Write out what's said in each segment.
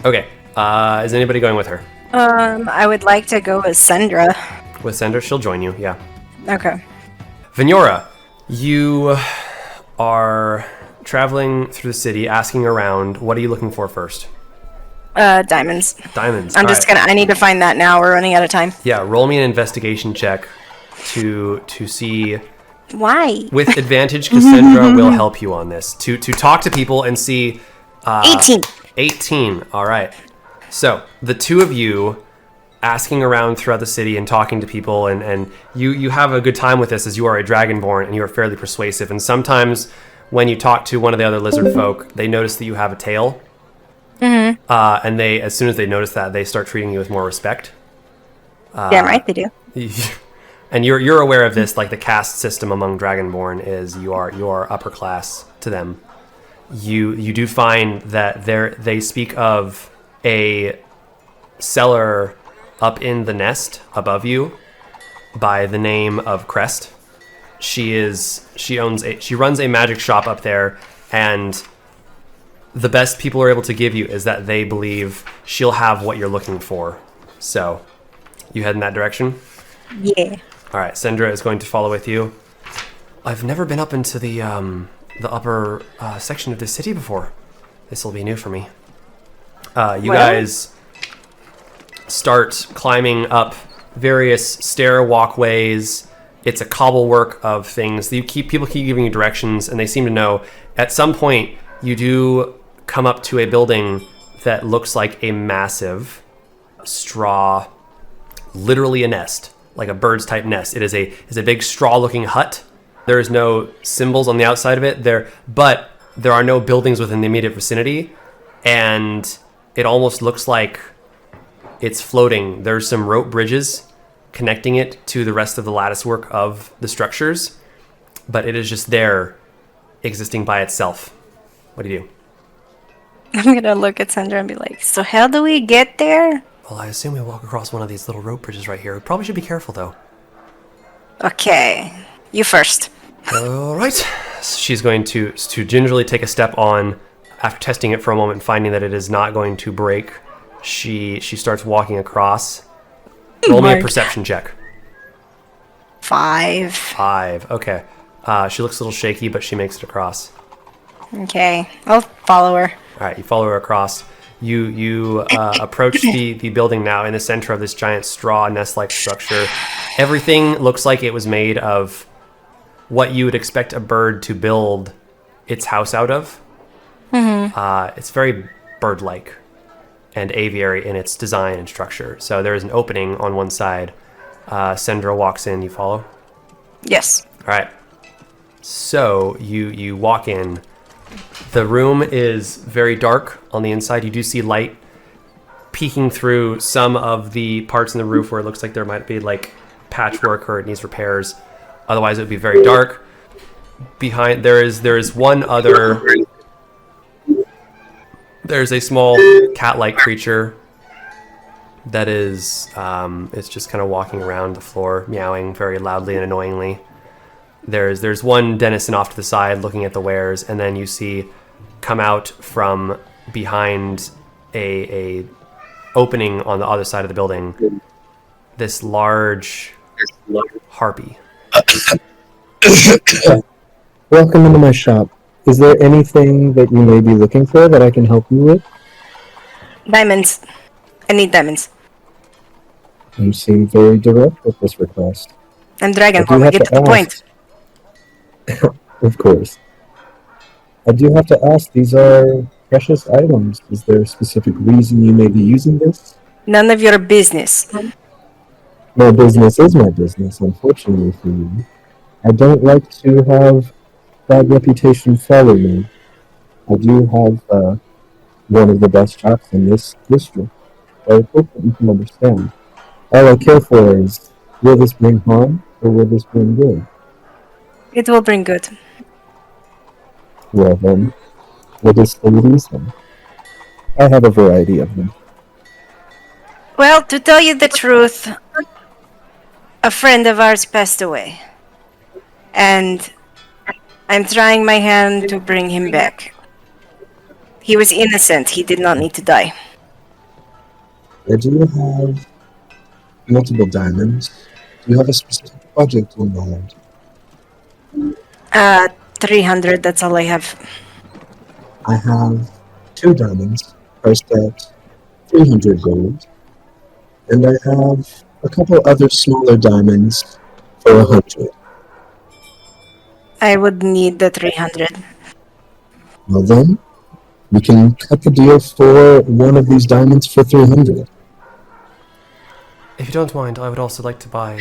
Okay. Is anybody going with her? I would like to go with Sandra. With Sandra, she'll join you, yeah. Okay. Vehnyora, you are traveling through the city, asking around. What are you looking for first? Diamonds. Diamonds. I'm just gonna. I need to find that now. We're running out of time. Yeah, roll me an investigation check to see. Why? With advantage, Cassandra will help you on this. To talk to people and see. 18. 18. All right. So the two of you asking around throughout the city and talking to people, and you have a good time with this as you are a dragonborn and you are fairly persuasive. And sometimes when you talk to one of the other lizard folk, they notice that you have a tail. Mm-hmm. And they, as soon as they notice that, they start treating you with more respect. Damn right they do. And you're aware of this, like the caste system among dragonborn is you are upper class to them. You do find that they speak of a seller up in the nest above you by the name of Crest. She runs a magic shop up there, and the best people are able to give you is that they believe she'll have what you're looking for. So, you head in that direction? Yeah. All right, Sandra is going to follow with you. I've never been up into the upper section of the city before. This will be new for me. You guys start climbing up various stair walkways. It's a cobblework of things. People keep giving you directions, and they seem to know. At some point, you do come up to a building that looks like a massive straw, literally a nest, like a bird's type nest. It is a big straw-looking hut. There is no symbols on the outside of it but there are no buildings within the immediate vicinity, and it almost looks like it's floating. There's some rope bridges connecting it to the rest of the lattice work of the structures, but it is just there, existing by itself. What do you do? I'm gonna look at Sandra and be like, so how do we get there? Well, I assume we walk across one of these little rope bridges right here. We probably should be careful, though. Okay. You first. All right. She's going to gingerly take a step on. After testing it for a moment and finding that it is not going to break, she starts walking across. Roll me a perception check. 5. 5. Okay. She looks a little shaky, but she makes it across. Okay. I'll follow her. All right. You follow her across. You approach the building now in the center of this giant straw nest-like structure. Everything looks like it was made of what you would expect a bird to build its house out of. Mm-hmm. It's very bird-like and aviary in its design and structure. So there is an opening on one side. Sandra walks in. You follow? Yes. All right. So you walk in. The room is very dark on the inside. You do see light peeking through some of the parts in the roof where it looks like there might be like patchwork or it needs repairs. Otherwise, it would be very dark. Behind there is one other. There's a small cat-like creature that is it's just kind of walking around the floor, meowing very loudly and annoyingly. There's one denizen off to the side looking at the wares, and then you see come out from behind a opening on the other side of the building this large harpy. Welcome into my shop. Is there anything that you may be looking for that I can help you with? Diamonds. I need diamonds. You seem very direct with this request. I'm Dragonborn. Get to the point. Of course. I do have to ask, these are precious items. Is there a specific reason you may be using this? None of your business. My business is my business, unfortunately for you. I don't like to have bad reputation follow me. I do have one of the best shops in this district. I hope that you can understand. All I care for is, will this bring harm or will this bring good? It will bring good. Well then, what is the reason? I have a variety of them. Well, to tell you the truth, a friend of ours passed away. And I'm trying my hand to bring him back. He was innocent. He did not need to die. I do have multiple diamonds. Do you have a specific budget in mind? 300, that's all I have. I have 2 diamonds, priced at 300 gold, and I have a couple other smaller diamonds for 100. I would need the 300. Well then, we can cut the deal for one of these diamonds for 300. If you don't mind, I would also like to buy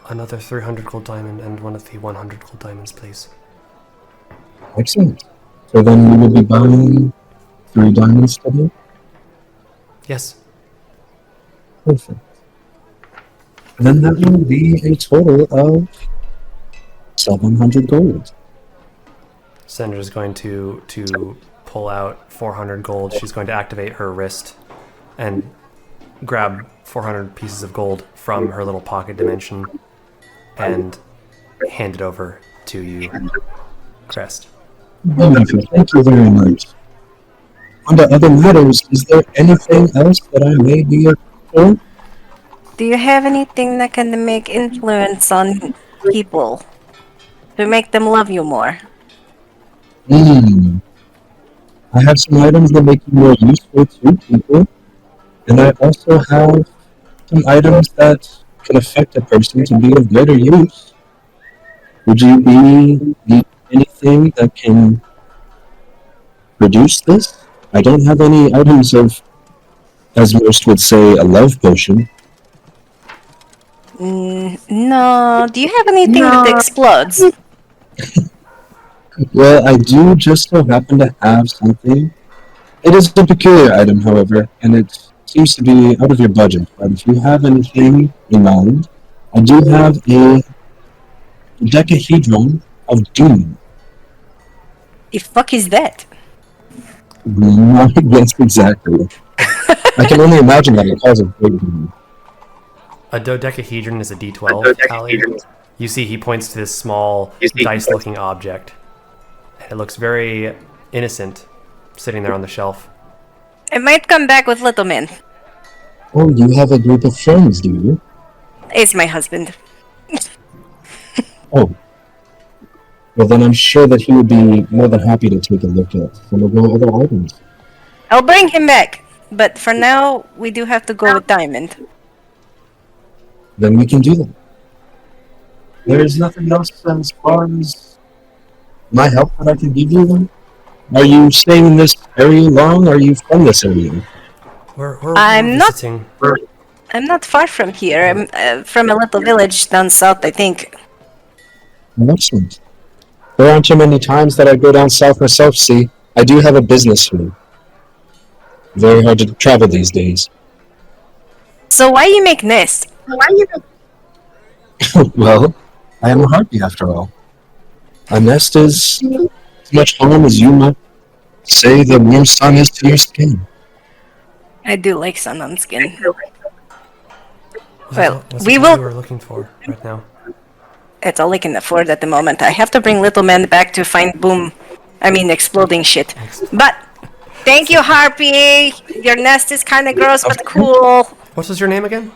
another 300 gold diamond and one of the 100 gold diamonds, please. Excellent. So then we will be buying 3 diamonds today? Yes. Perfect. Then that will be a total of 700 gold. Sendra's going to pull out 400 gold. She's going to activate her wrist and grab 400 pieces of gold from her little pocket dimension and hand it over to you, Crest. Wonderful. Thank you very much. On to other matters, is there anything else that I may be able for? Do you have anything that can make influence on people? To make them love you more? I have some items that make you more useful to people, and I also have some items that can affect a person to be of greater use. Would you need anything that can produce this? I don't have any items of, as most would say, a love potion. No. Do you have anything that explodes? Well, I do just so happen to have something. It is a peculiar item, however, and it seems to be out of your budget. But if you have anything in mind, I do have a decahedron of doom. The fuck is that? Yes, exactly. I can only imagine that it causes big doom. A dodecahedron is a D12, Ali. You see he points to this small dice-looking object. It looks very innocent, sitting there on the shelf. It might come back with little men. Oh, you have a group of friends, do you? It's my husband. Oh. Well, then I'm sure that he would be more than happy to take a look at some of your other items. I'll bring him back. But for now, we do have to go with Diamond. Then we can do that. There is nothing else as far as my help that I can give you then? Are you staying in this area long? Are you from this area? We're I'm visiting. I'm not far from here. I'm from a little village down south, I think. Excellent. There aren't too many times that I go down south myself, see. I do have a business here. Very hard to travel these days. So why you make nests? Well, I am a harpy after all. A nest is as much home as you might say the warm sun is to your skin. I do like sun on skin. Was Well, it we what will... you were looking for right now. It's all I can afford at the moment. I have to bring Little Man back to find exploding shit. But, thank you, Harpy! Your nest is kinda gross, but cool. What was your name again?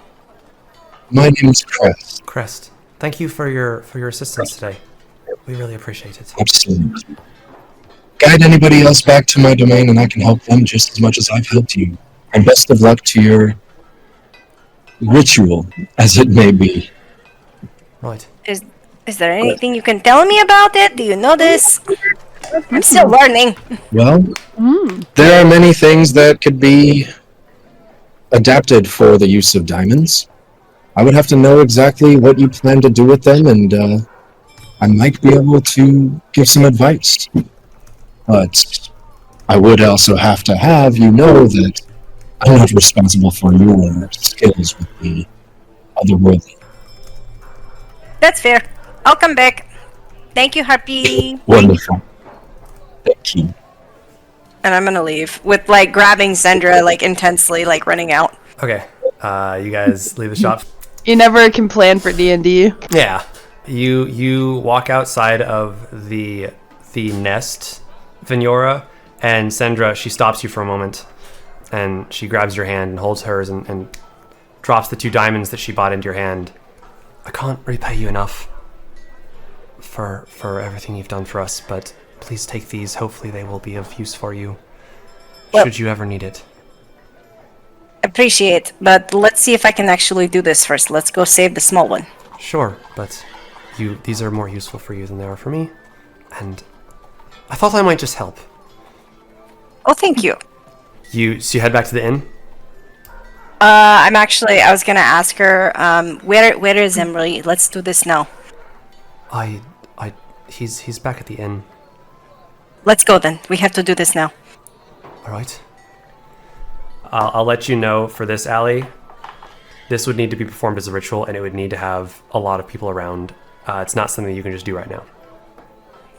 My name is Crest. Crest. Thank you for your assistance today. We really appreciate it. Absolutely. Guide anybody else back to my domain and I can help them just as much as I've helped you. And best of luck to your ritual, as it may be. Right. Is there anything you can tell me about it? Do you know this? I'm still learning. Well, there are many things that could be adapted for the use of diamonds. I would have to know exactly what you plan to do with them, and I might be able to give some advice. But I would also have to have you know that I'm not responsible for your skills with the otherworldly. That's fair. I'll come back. Thank you, Harpy. Wonderful. Thank you. And I'm gonna leave with grabbing Zendra intensely, running out. Okay. You guys leave the shop. You never can plan for D&D. Yeah. You walk outside of the nest, Vehnyora, and Sendra, she stops you for a moment. and she grabs your hand and holds hers and drops the 2 diamonds that she bought into your hand. I can't repay you enough for everything you've done for us, but please take these. Hopefully they will be of use for you, should you ever need it. Appreciate, but let's see if I can actually do this first. Let's go save the small one. Sure, but these are more useful for you than they are for me, and I thought I might just help. Oh, thank you. So you head back to the inn? I was gonna ask her, where is Emery? Let's do this now. He's back at the inn. Let's go then. We have to do this now. All right. I'll let you know for this alley. This would need to be performed as a ritual, and it would need to have a lot of people around. It's not something you can just do right now.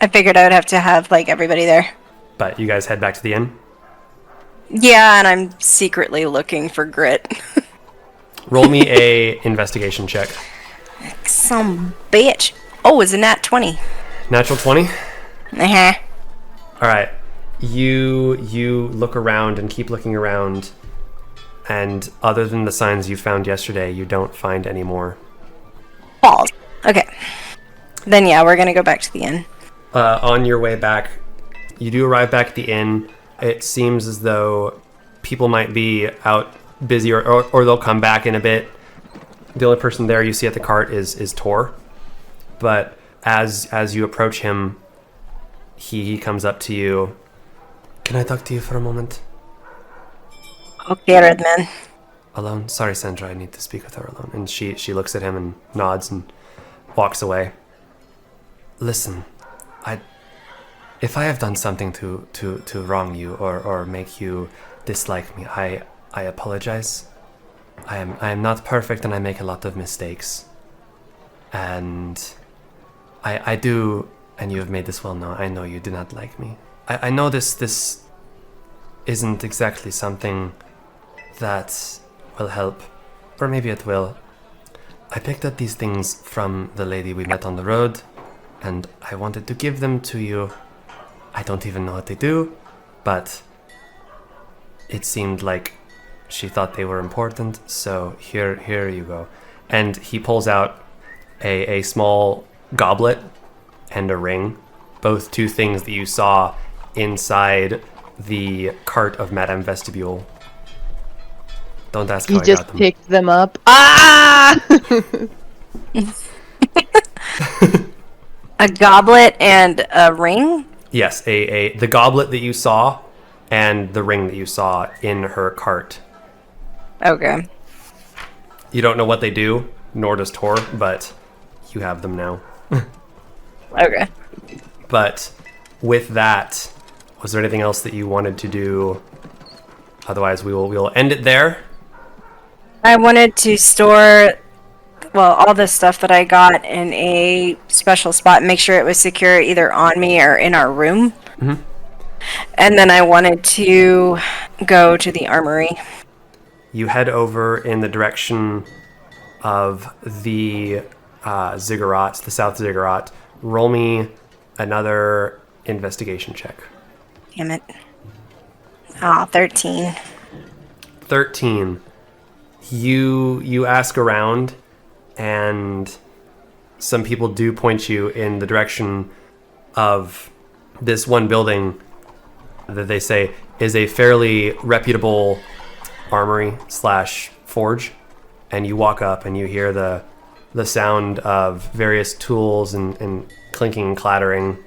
I figured I would have to have, like, everybody there. But you guys head back to the inn? Yeah, and I'm secretly looking for Grit. Roll me a investigation check. Some bitch. Oh, it's a nat 20. Natural 20? Uh-huh. All right. You look around and keep looking around, and other than the signs you found yesterday, you don't find any more. Balls. Okay. Then yeah, we're gonna go back to the inn. On your way back, you do arrive back at the inn. It seems as though people might be out busy, or they'll come back in a bit. The only person there you see at the cart is Tor. But as you approach him, he comes up to you. Can I talk to you for a moment? Okay, Redman. Alone? Sorry, Sandra, I need to speak with her alone. And she looks at him and nods and walks away. Listen, if I have done something to wrong you or make you dislike me, I apologize. I am not perfect and I make a lot of mistakes. And I do, and you have made this well known, I know you do not like me. I know this isn't exactly something that will help, or maybe it will. I picked up these things from the lady we met on the road, and I wanted to give them to you. I don't even know what they do, but it seemed like she thought they were important, so here you go. And he pulls out a small goblet and a ring, both 2 things that you saw inside the cart of Madame Vestibule. Don't ask how He I just got them. picked them up. Ah! A goblet and a ring? Yes, the goblet that you saw and the ring that you saw in her cart. Okay. You don't know what they do, nor does Tor, but you have them now. Okay. But with that, was there anything else that you wanted to do? Otherwise, we will end it there. I wanted to store, all the stuff that I got in a special spot, make sure it was secure either on me or in our room. Mm-hmm. And then I wanted to go to the armory. You head over in the direction of the ziggurat, the south ziggurat. Roll me another investigation check. Damn it. Ah, 13. 13. You ask around, and some people do point you in the direction of this one building that they say is a fairly reputable armory / forge. And you walk up and you hear the sound of various tools and clinking and clattering.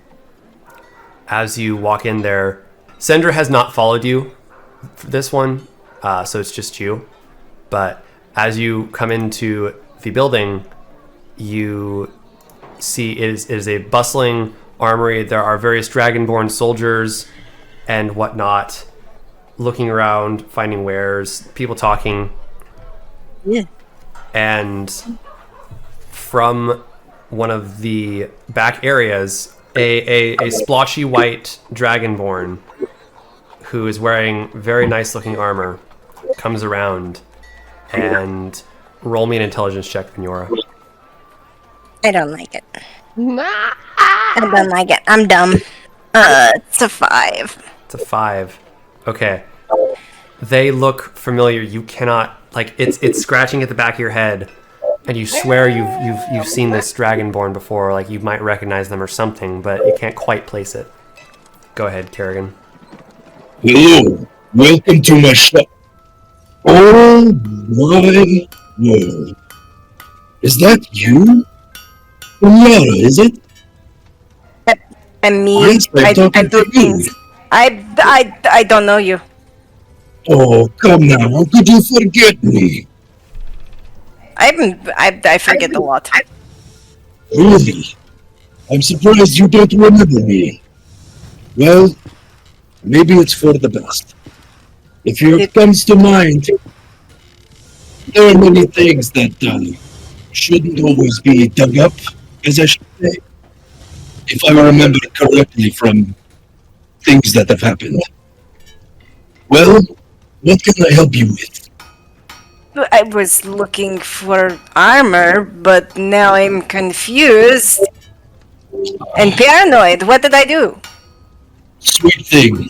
As you walk in there, Sendra has not followed you for this one, so it's just you. But as you come into the building, you see it is a bustling armory. There are various dragonborn soldiers and whatnot looking around, finding wares, people talking. Yeah. And from one of the back areas, a splotchy white dragonborn who is wearing very nice looking armor comes around. And roll me an intelligence check, Vehnyora. I don't like it. I don't like it. I'm dumb. It's a 5. It's a 5. Okay. They look familiar. You cannot, like, it's scratching at the back of your head, and you swear you've seen this dragonborn before. Like, you might recognize them or something, but you can't quite place it. Go ahead, Kerrigan. Hello, welcome to my shop. Oh my word. Is that you? Vehnyora, is it? And me, Yes, I'm I talking do to you. things. I don't know you. Oh, come now, how could you forget me? I forget a lot. Really? I'm surprised you don't remember me. Well, maybe it's for the best. If it comes to mind, there are many things that shouldn't always be dug up, as I should say, if I remember correctly from things that have happened. Well, what can I help you with? I was looking for armor, but now I'm confused and paranoid. What did I do? Sweet thing.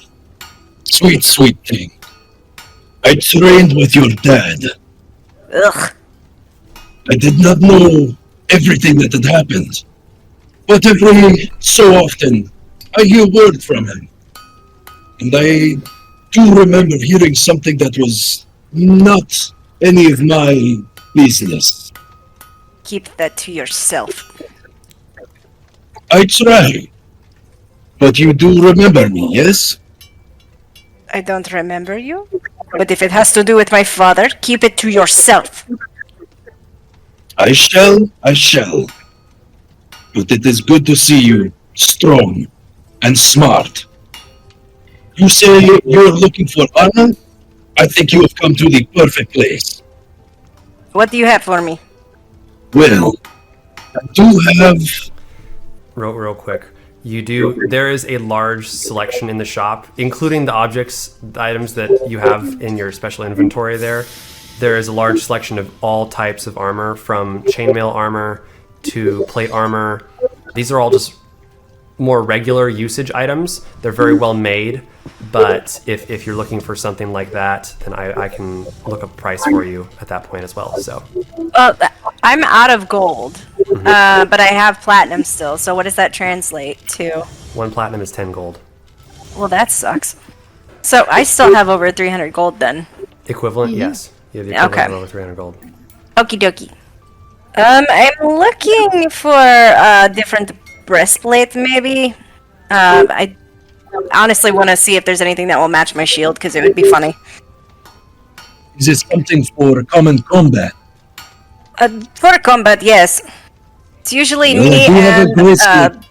Sweet, sweet thing. I trained with your dad. Ugh. I did not know everything that had happened. But every so often, I hear word from him. And I do remember hearing something that was not any of my business. Keep that to yourself. I try. But you do remember me, yes? I don't remember you. But if it has to do with my father, keep it to yourself. I shall. But it is good to see you strong and smart. You say you're looking for armor? I think you have come to the perfect place. What do you have for me? Well, I do have... Real quick. There is a large selection in the shop, including the items that you have in your special inventory there. There is a large selection of all types of armor, from chainmail armor to plate armor. These are all just more regular usage items. They're very well made, but if you're looking for something like that, then I can look up a price for you at that point as well. So, I'm out of gold, but I have platinum still. So what does that translate to? 1 platinum is 10 gold. Well, that sucks. So I still have over 300 gold then. Equivalent? Yes. You have the equivalent of over 300 gold. Okie dokie. I'm looking for a different breastplate, maybe. I honestly want to see if there's anything that will match my shield, because it would be funny. Is it something for common combat? For combat, yes. It's usually Well, I me do have a great and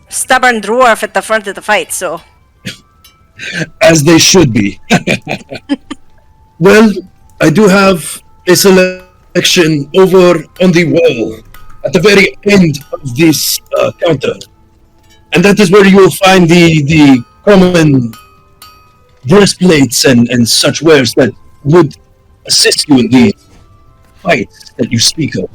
stubborn dwarf at the front of the fight, so... As they should be. Well, I do have a selection over on the wall at the very end of this counter. And that is where you will find the common breastplates and such wares that would assist you in the fights that you speak of.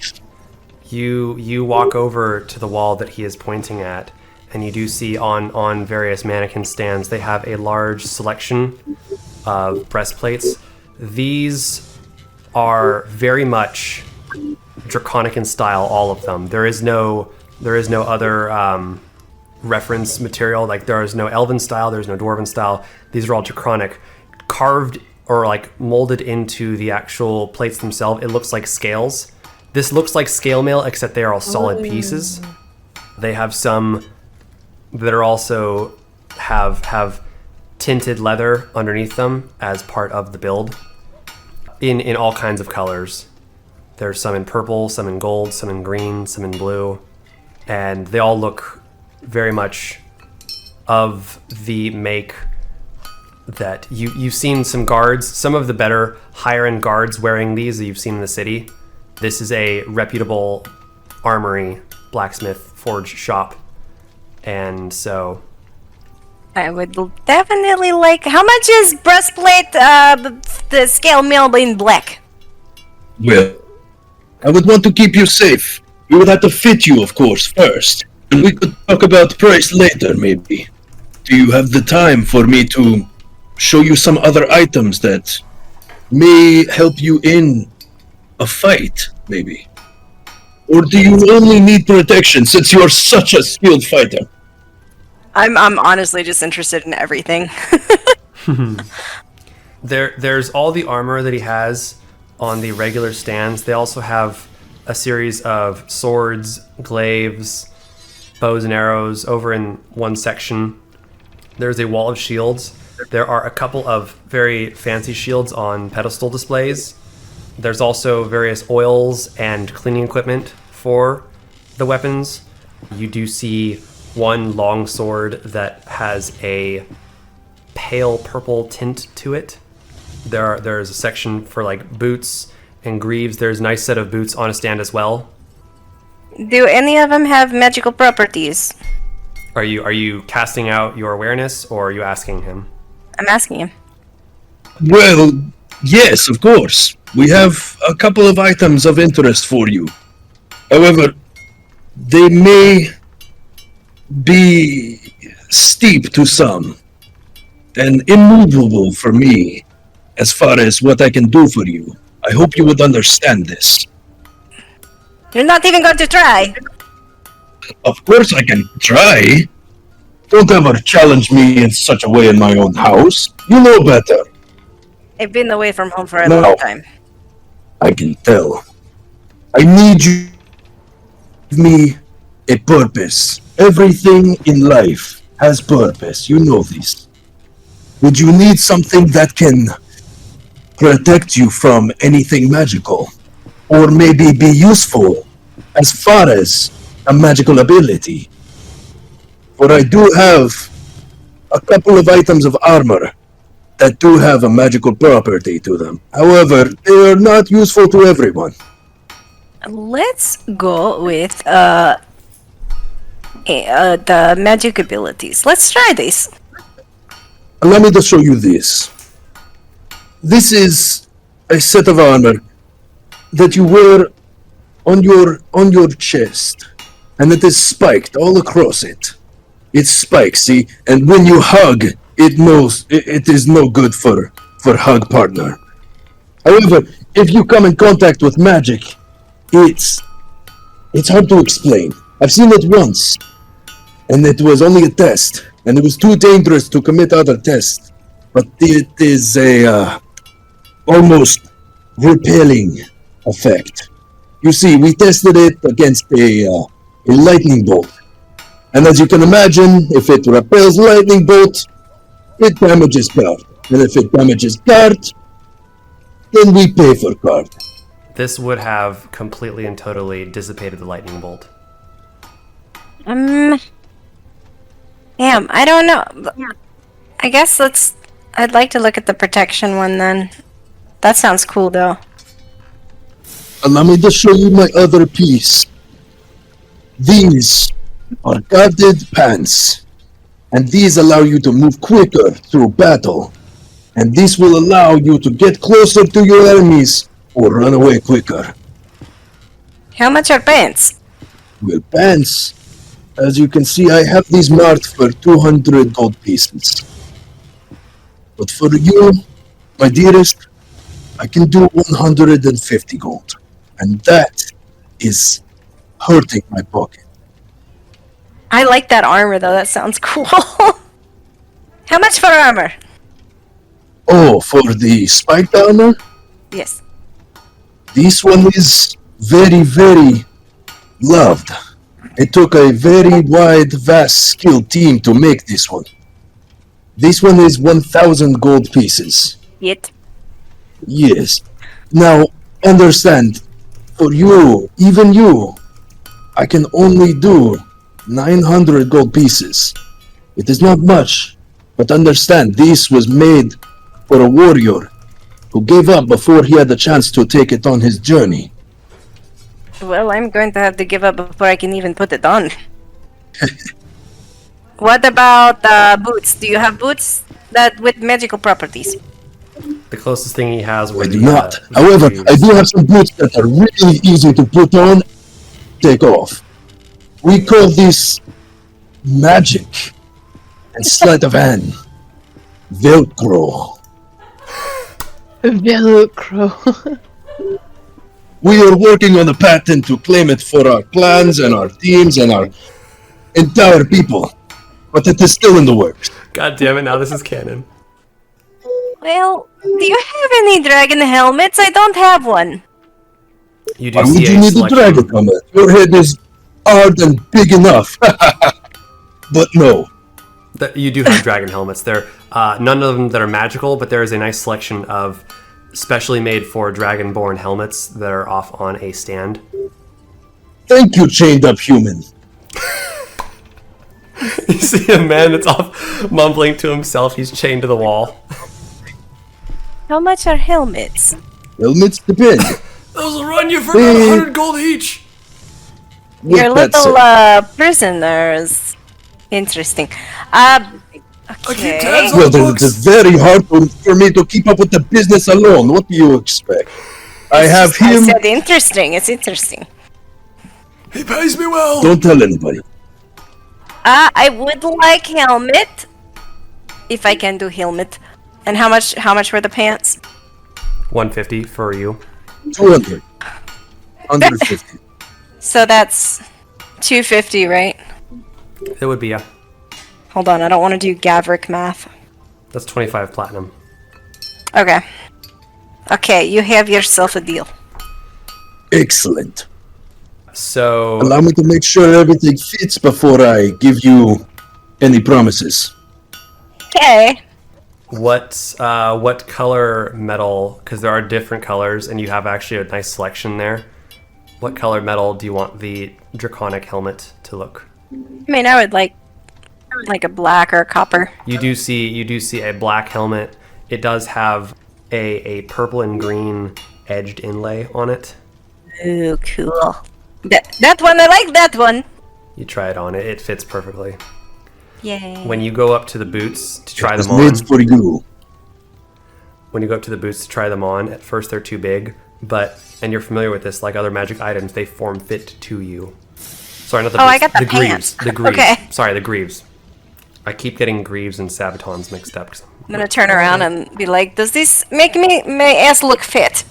You walk over to the wall that he is pointing at, and you do see on various mannequin stands, they have a large selection of breastplates. These are very much draconic in style, all of them. There is no other reference material. Like, there is no elven style, there's no dwarven style. These are all draconic, carved or like molded into the actual plates themselves. It looks like scales. This looks like scale mail, except they are all solid pieces. They have some that are also have tinted leather underneath them as part of the build, in all kinds of colors. There's some in purple, some in gold, some in green, some in blue, and they all look very much of the make that you've seen some guards, some of the better higher end guards wearing these that you've seen in the city. This is a reputable armory, blacksmith, forge shop, and so I would definitely like... How much is breastplate, the scale mail in black? Well, I would want to keep you safe. We would have to fit you, of course, first. And we could talk about price later, maybe. Do you have the time for me to show you some other items that may help you in a fight, maybe. Or do you only need protection since you are such a skilled fighter? I'm honestly just interested in everything. There's all the armor that he has on the regular stands. They also have a series of swords, glaives, bows and arrows over in one section. There's a wall of shields. There are a couple of very fancy shields on pedestal displays. There's also various oils and cleaning equipment for the weapons. You do see one long sword that has a pale purple tint to it. There's a section for like boots and greaves. There's a nice set of boots on a stand as well. Do any of them have magical properties? Are you casting out your awareness, or are you asking him? I'm asking him. Well, yes, of course. We have a couple of items of interest for you. However, they may be steep to some and immovable for me as far as what I can do for you. I hope you would understand this. You're not even going to try. Of course I can try. Don't ever challenge me in such a way in my own house. You know better. I've been away from home for a No. long time. I can tell. I need you to give me a purpose. Everything in life has purpose. You know this. Would you need something that can protect you from anything magical? Or maybe be useful as far as a magical ability? For I do have a couple of items of armor that do have a magical property to them. However, they are not useful to everyone. Let's go with the magic abilities. Let's try this. Allow me to show you this. This is a set of armor that you wear on your chest, and it is spiked all across it. It's spiked, see, and when you hug, it knows it is no good for hug partner. However, if you come in contact with magic, it's hard to explain. I've seen it once, and it was only a test, and it was too dangerous to commit other tests. But it is a almost repelling effect. You see, we tested it against a lightning bolt, and as you can imagine, if it repels lightning bolt, it damages card, and if it damages card, then we pay for card. This would have completely and totally dissipated the lightning bolt. Damn, I don't know. I guess I'd like to look at the protection one then. That sounds cool though. Allow me to show you my other piece. These are guarded pants, and these allow you to move quicker through battle, and this will allow you to get closer to your enemies or run away quicker. How much are pants? Well, pants, as you can see, I have these marked for 200 gold pieces. But for you, my dearest, I can do 150 gold, and that is hurting my pocket. I like that armor though. That sounds cool. How much for armor? Oh, for the spiked armor? Yes. This one is very, very loved. It took a very wide, vast, skilled team to make this one. This one is 1,000 gold pieces. Yet. Yes. Now, understand, for you, even you, I can only do 900 gold pieces. It is not much, but understand, this was made for a warrior who gave up before he had the chance to take it on his journey. Well, I'm going to have to give up before I can even put it on. What about boots? Do you have boots that with magical properties? The closest thing he has I would do be, not. However, I do have some boots that are really easy to put on, take off. We call this magic and sleight of hand. Velcro. Velcro. We are working on a patent to claim it for our clans and our teams and our entire people. But it is still in the works. God damn it! Now this is canon. Well, do you have any dragon helmets? I don't have one. You do Why see would you a need a selection. dragon helmet? Your head is hard and big enough. But no. You do have dragon helmets. They're none of them that are magical, but there is a nice selection of specially made for dragonborn helmets that are off on a stand. Thank you, chained up human. You see a man that's off mumbling to himself. He's chained to the wall. How much are helmets? Helmets depend. Those will run you for about 100 gold each. With Your that little said, prisoners. Interesting. Okay. tabs on- well, it is very hard for me to keep up with the business alone. What do you expect? I have I him. said interesting. It's interesting. He pays me well. Don't tell anybody. I would like helmet. If I can do helmet. And how much were the pants? 150 for you. 200. 150. So that's 250, right? It would be, yeah. Hold on, I don't want to do Gavrick math. That's 25 platinum. Okay. Okay, you have yourself a deal. Excellent. So, Allow me to make sure everything fits before I give you any promises. Okay. what color metal? Because there are different colors, and you have actually a nice selection there. What color metal do you want the draconic helmet to look? I mean, I would like a black or a copper. You do see a black helmet. It does have a purple and green edged inlay on it. Ooh, cool. That one, I like that one. You try it on. It fits perfectly. Yay. When you go up to the boots to try It was them on, made for you. when you go up to the boots to try them on, at first they're too big, and you're familiar with this, like other magic items, they form fit to you. Sorry, not the boots. I got the greaves. pants. The greaves. Okay. Sorry, the greaves. I keep getting greaves and sabatons mixed up. I'm gonna turn around and be like, does this make my ass look fit?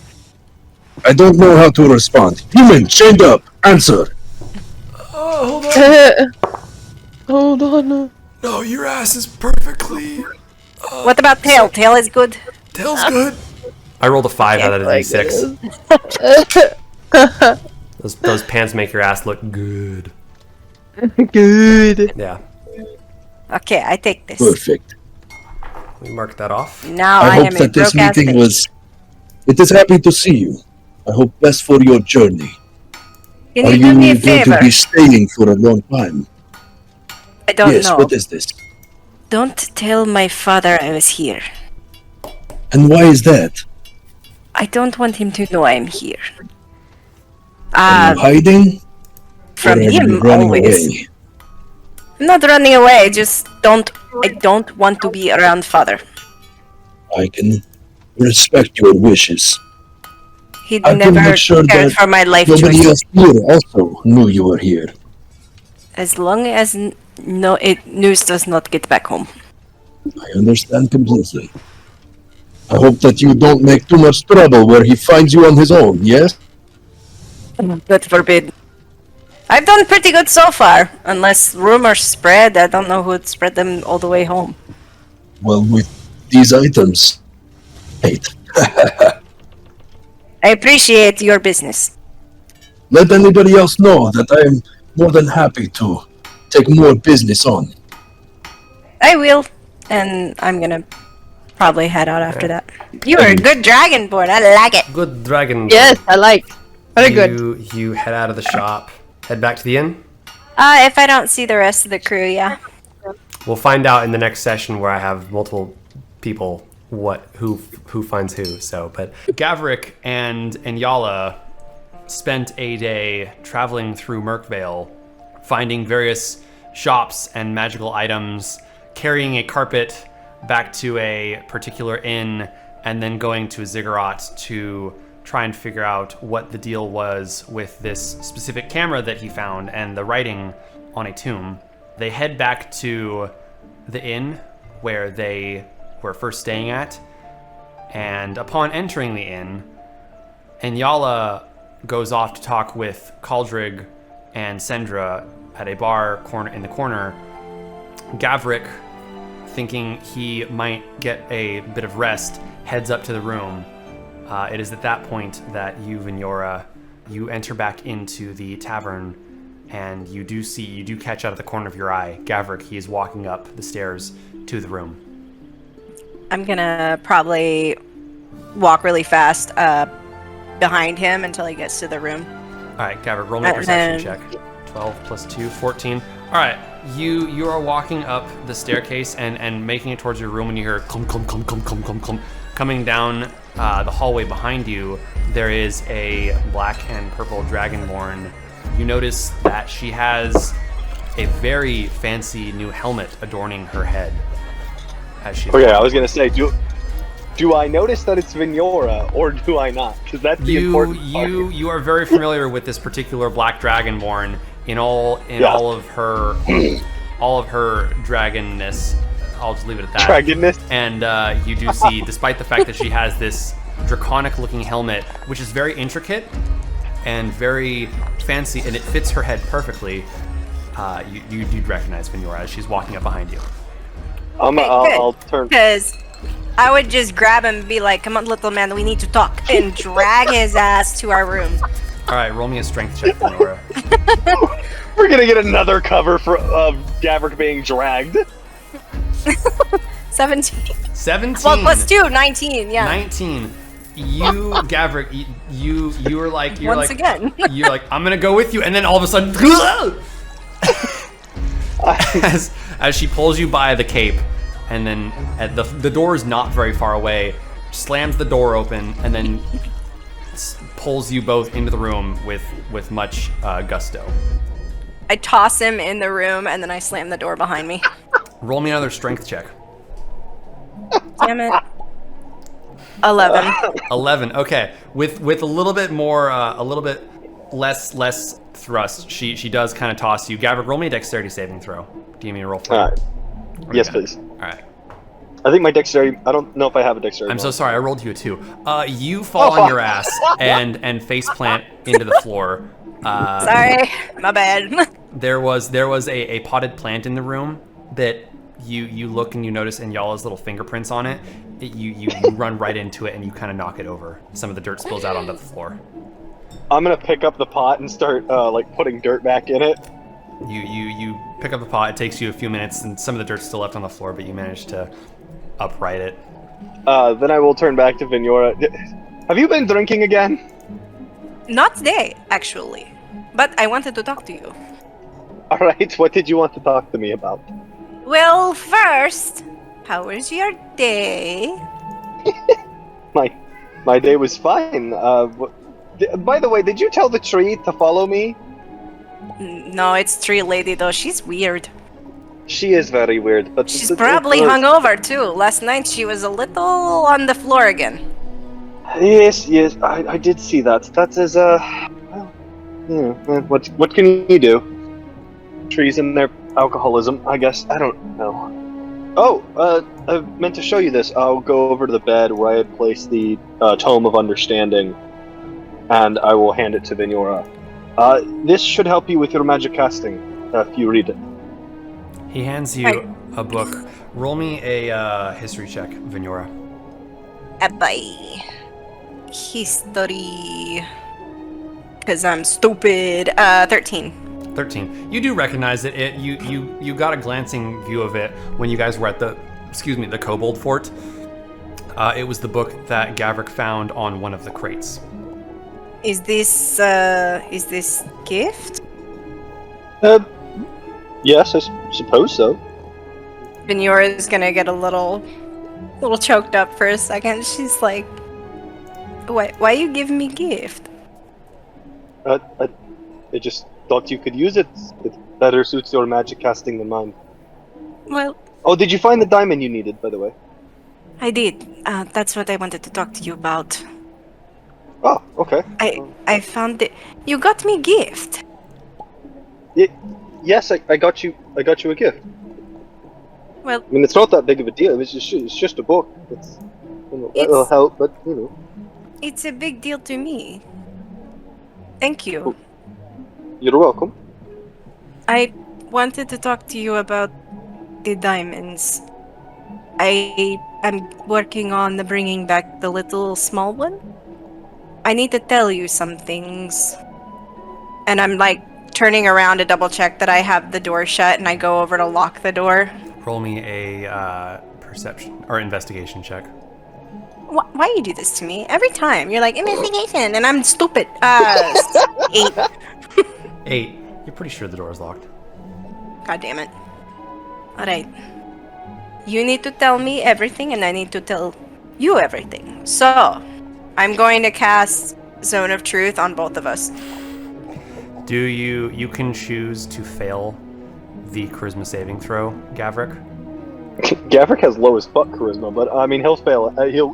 I don't know how to respond. Human, chained up. Answer. Oh, hold on. Hold on. No, your ass is perfectly... What about tail? Tail is good. Tail's good. I rolled a 5 out of the D6. Those pants make your ass look good. Good. Yeah. Okay, I take this. Perfect. We mark that off. Now I I hope am a that this broke ass meeting bitch. was. It is happy to see you. I hope best for your journey. Can Are you do me a you going favor? to be staying for a long time? I don't Yes, know. what is this? Don't tell my father I was here. And why is that? I don't want him to know I'm here. Are you hiding? From or are you him running always. away? I'm not running away. Just I don't want to be around father. I can respect your wishes. He I can never make sure cared that for my life nobody choices. else here also knew you were here. As long as news does not get back home. I understand completely. I hope that you don't make too much trouble where he finds you on his own, yes? God forbid. I've done pretty good so far, unless rumors spread. I don't know who'd spread them all the way home. Well, with these items... Wait. I appreciate your business. Let anybody else know that I am more than happy to take more business on. I will, and I'm gonna probably head out after that. You are a good dragonborn. I like it. Good dragon. Yes, I like. Very good. You head out of the shop. Head back to the inn. If I don't see the rest of the crew, yeah. We'll find out in the next session where I have multiple people who finds who. So, but Gavrick and Yala spent a day traveling through Merkvale, finding various shops and magical items, carrying a carpet back to a particular inn, and then going to a ziggurat to try and figure out what the deal was with this specific camera that he found and the writing on a tomb. They head back to the inn where they were first staying at, And upon entering the inn, Enyala goes off to talk with Caldrig and Sendra at a bar in the corner. Gavrick, thinking he might get a bit of rest, heads up to the room. It is at that point that you, Vehnyora, you enter back into the tavern, and you do catch out of the corner of your eye Gavrick. He is walking up the stairs to the room. I'm gonna probably walk really fast behind him until he gets to the room. All right, Gavrick, roll me a perception check. 12 plus 2, 14. All right, you are walking up the staircase and making it towards your room when you hear clump, clump, clump, clump, clump, clump, clump. Coming down the hallway behind you, there is a black and purple dragonborn. You notice that she has a very fancy new helmet adorning her head. As she's I was gonna say, do I notice that it's Vehnyora, or do I not? Because that's the important part. You are very familiar with this particular black dragonborn in all of her dragonness. I'll just leave it at that. Dragonness. And you do see, despite the fact that she has this draconic-looking helmet, which is very intricate and very fancy, and it fits her head perfectly, you do recognize Vehnyora as she's walking up behind you. I'll turn. Because I would just grab him and be like, "Come on, little man, we need to talk," and drag his ass to our room. All right, roll me a strength check, Vehnyora. We're gonna get another cover for Gavrick being dragged. 17. 17. Well, plus 2, 19. Yeah. 19. You, Gavrick, you're like Once again. You're like, I'm gonna go with you, and then all of a sudden, as she pulls you by the cape, and then the door is not very far away, slams the door open, and then pulls you both into the room with much gusto. I toss him in the room, and then I slam the door behind me. Roll me another strength check. Damn it. 11. 11. Okay, with a little bit more, a little bit less thrust. She does kind of toss you. Gavrick, roll me a dexterity saving throw. Do you mean a roll for? All right. Okay. Yes, please. All right. I think my dexterity. I don't know if I have a dexterity. I'm so sorry. I rolled you a 2. You fall on your ass and face plant into the floor. Sorry, my bad. There was a potted plant in the room that you look and you notice Enyala's little fingerprints on it. You run right into it and you kind of knock it over. Some of the dirt spills out onto the floor. I'm gonna pick up the pot and start putting dirt back in it. You pick up the pot. It takes you a few minutes and some of the dirt's still left on the floor, but you manage to upright it. Then I will turn back to Vehnyora. Have you been drinking again? Not today, actually. But I wanted to talk to you. All right. What did you want to talk to me about? Well, first, how was your day? My day was fine. By the way, did you tell the tree to follow me? No, it's Tree Lady though. She's weird. She is very weird, but She's probably hungover too. Last night she was a little on the floor again. Yes, I did see that. That is what can you do? Trees and their alcoholism, I guess. I don't know. Oh, I meant to show you this. I'll go over to the bed where I had placed the Tome of Understanding, and I will hand it to Vehnyora. This should help you with your magic casting if you read it. He hands you a book. Roll me a history check, Vehnyora. Bye. History. Because I'm stupid. 13. 13. You do recognize it. You got a glancing view of it when you guys were at the Kobold Fort. It was the book that Gavrick found on one of the crates. Is this gift? Yes, I suppose so. Vehnyora is gonna get a little choked up for a second. She's like, why you give me gift? I just thought you could use it. It better suits your magic casting than mine. Well, Oh, did you find the diamond you needed, by the way? I did. That's what I wanted to talk to you about. Oh, okay. I found it. You got me a gift. Yes, I got you a gift. Well, I mean, it's not that big of a deal. It's just a book. That'll help, but It's a big deal to me. Thank you. You're welcome. I wanted to talk to you about the diamonds. I am working on bringing back the little small one. I need to tell you some things. And I'm turning around to double check that I have the door shut, and I go over to lock the door. Roll me a perception or investigation check. Why you do this to me? Every time you're like, investigation, and I'm stupid. 8. 8. You're pretty sure the door is locked. God damn it. Alright. You need to tell me everything, and I need to tell you everything. So, I'm going to cast Zone of Truth on both of us. Do you can choose to fail the charisma saving throw, Gavrick? Gavrick has low as fuck charisma, but I mean he'll fail.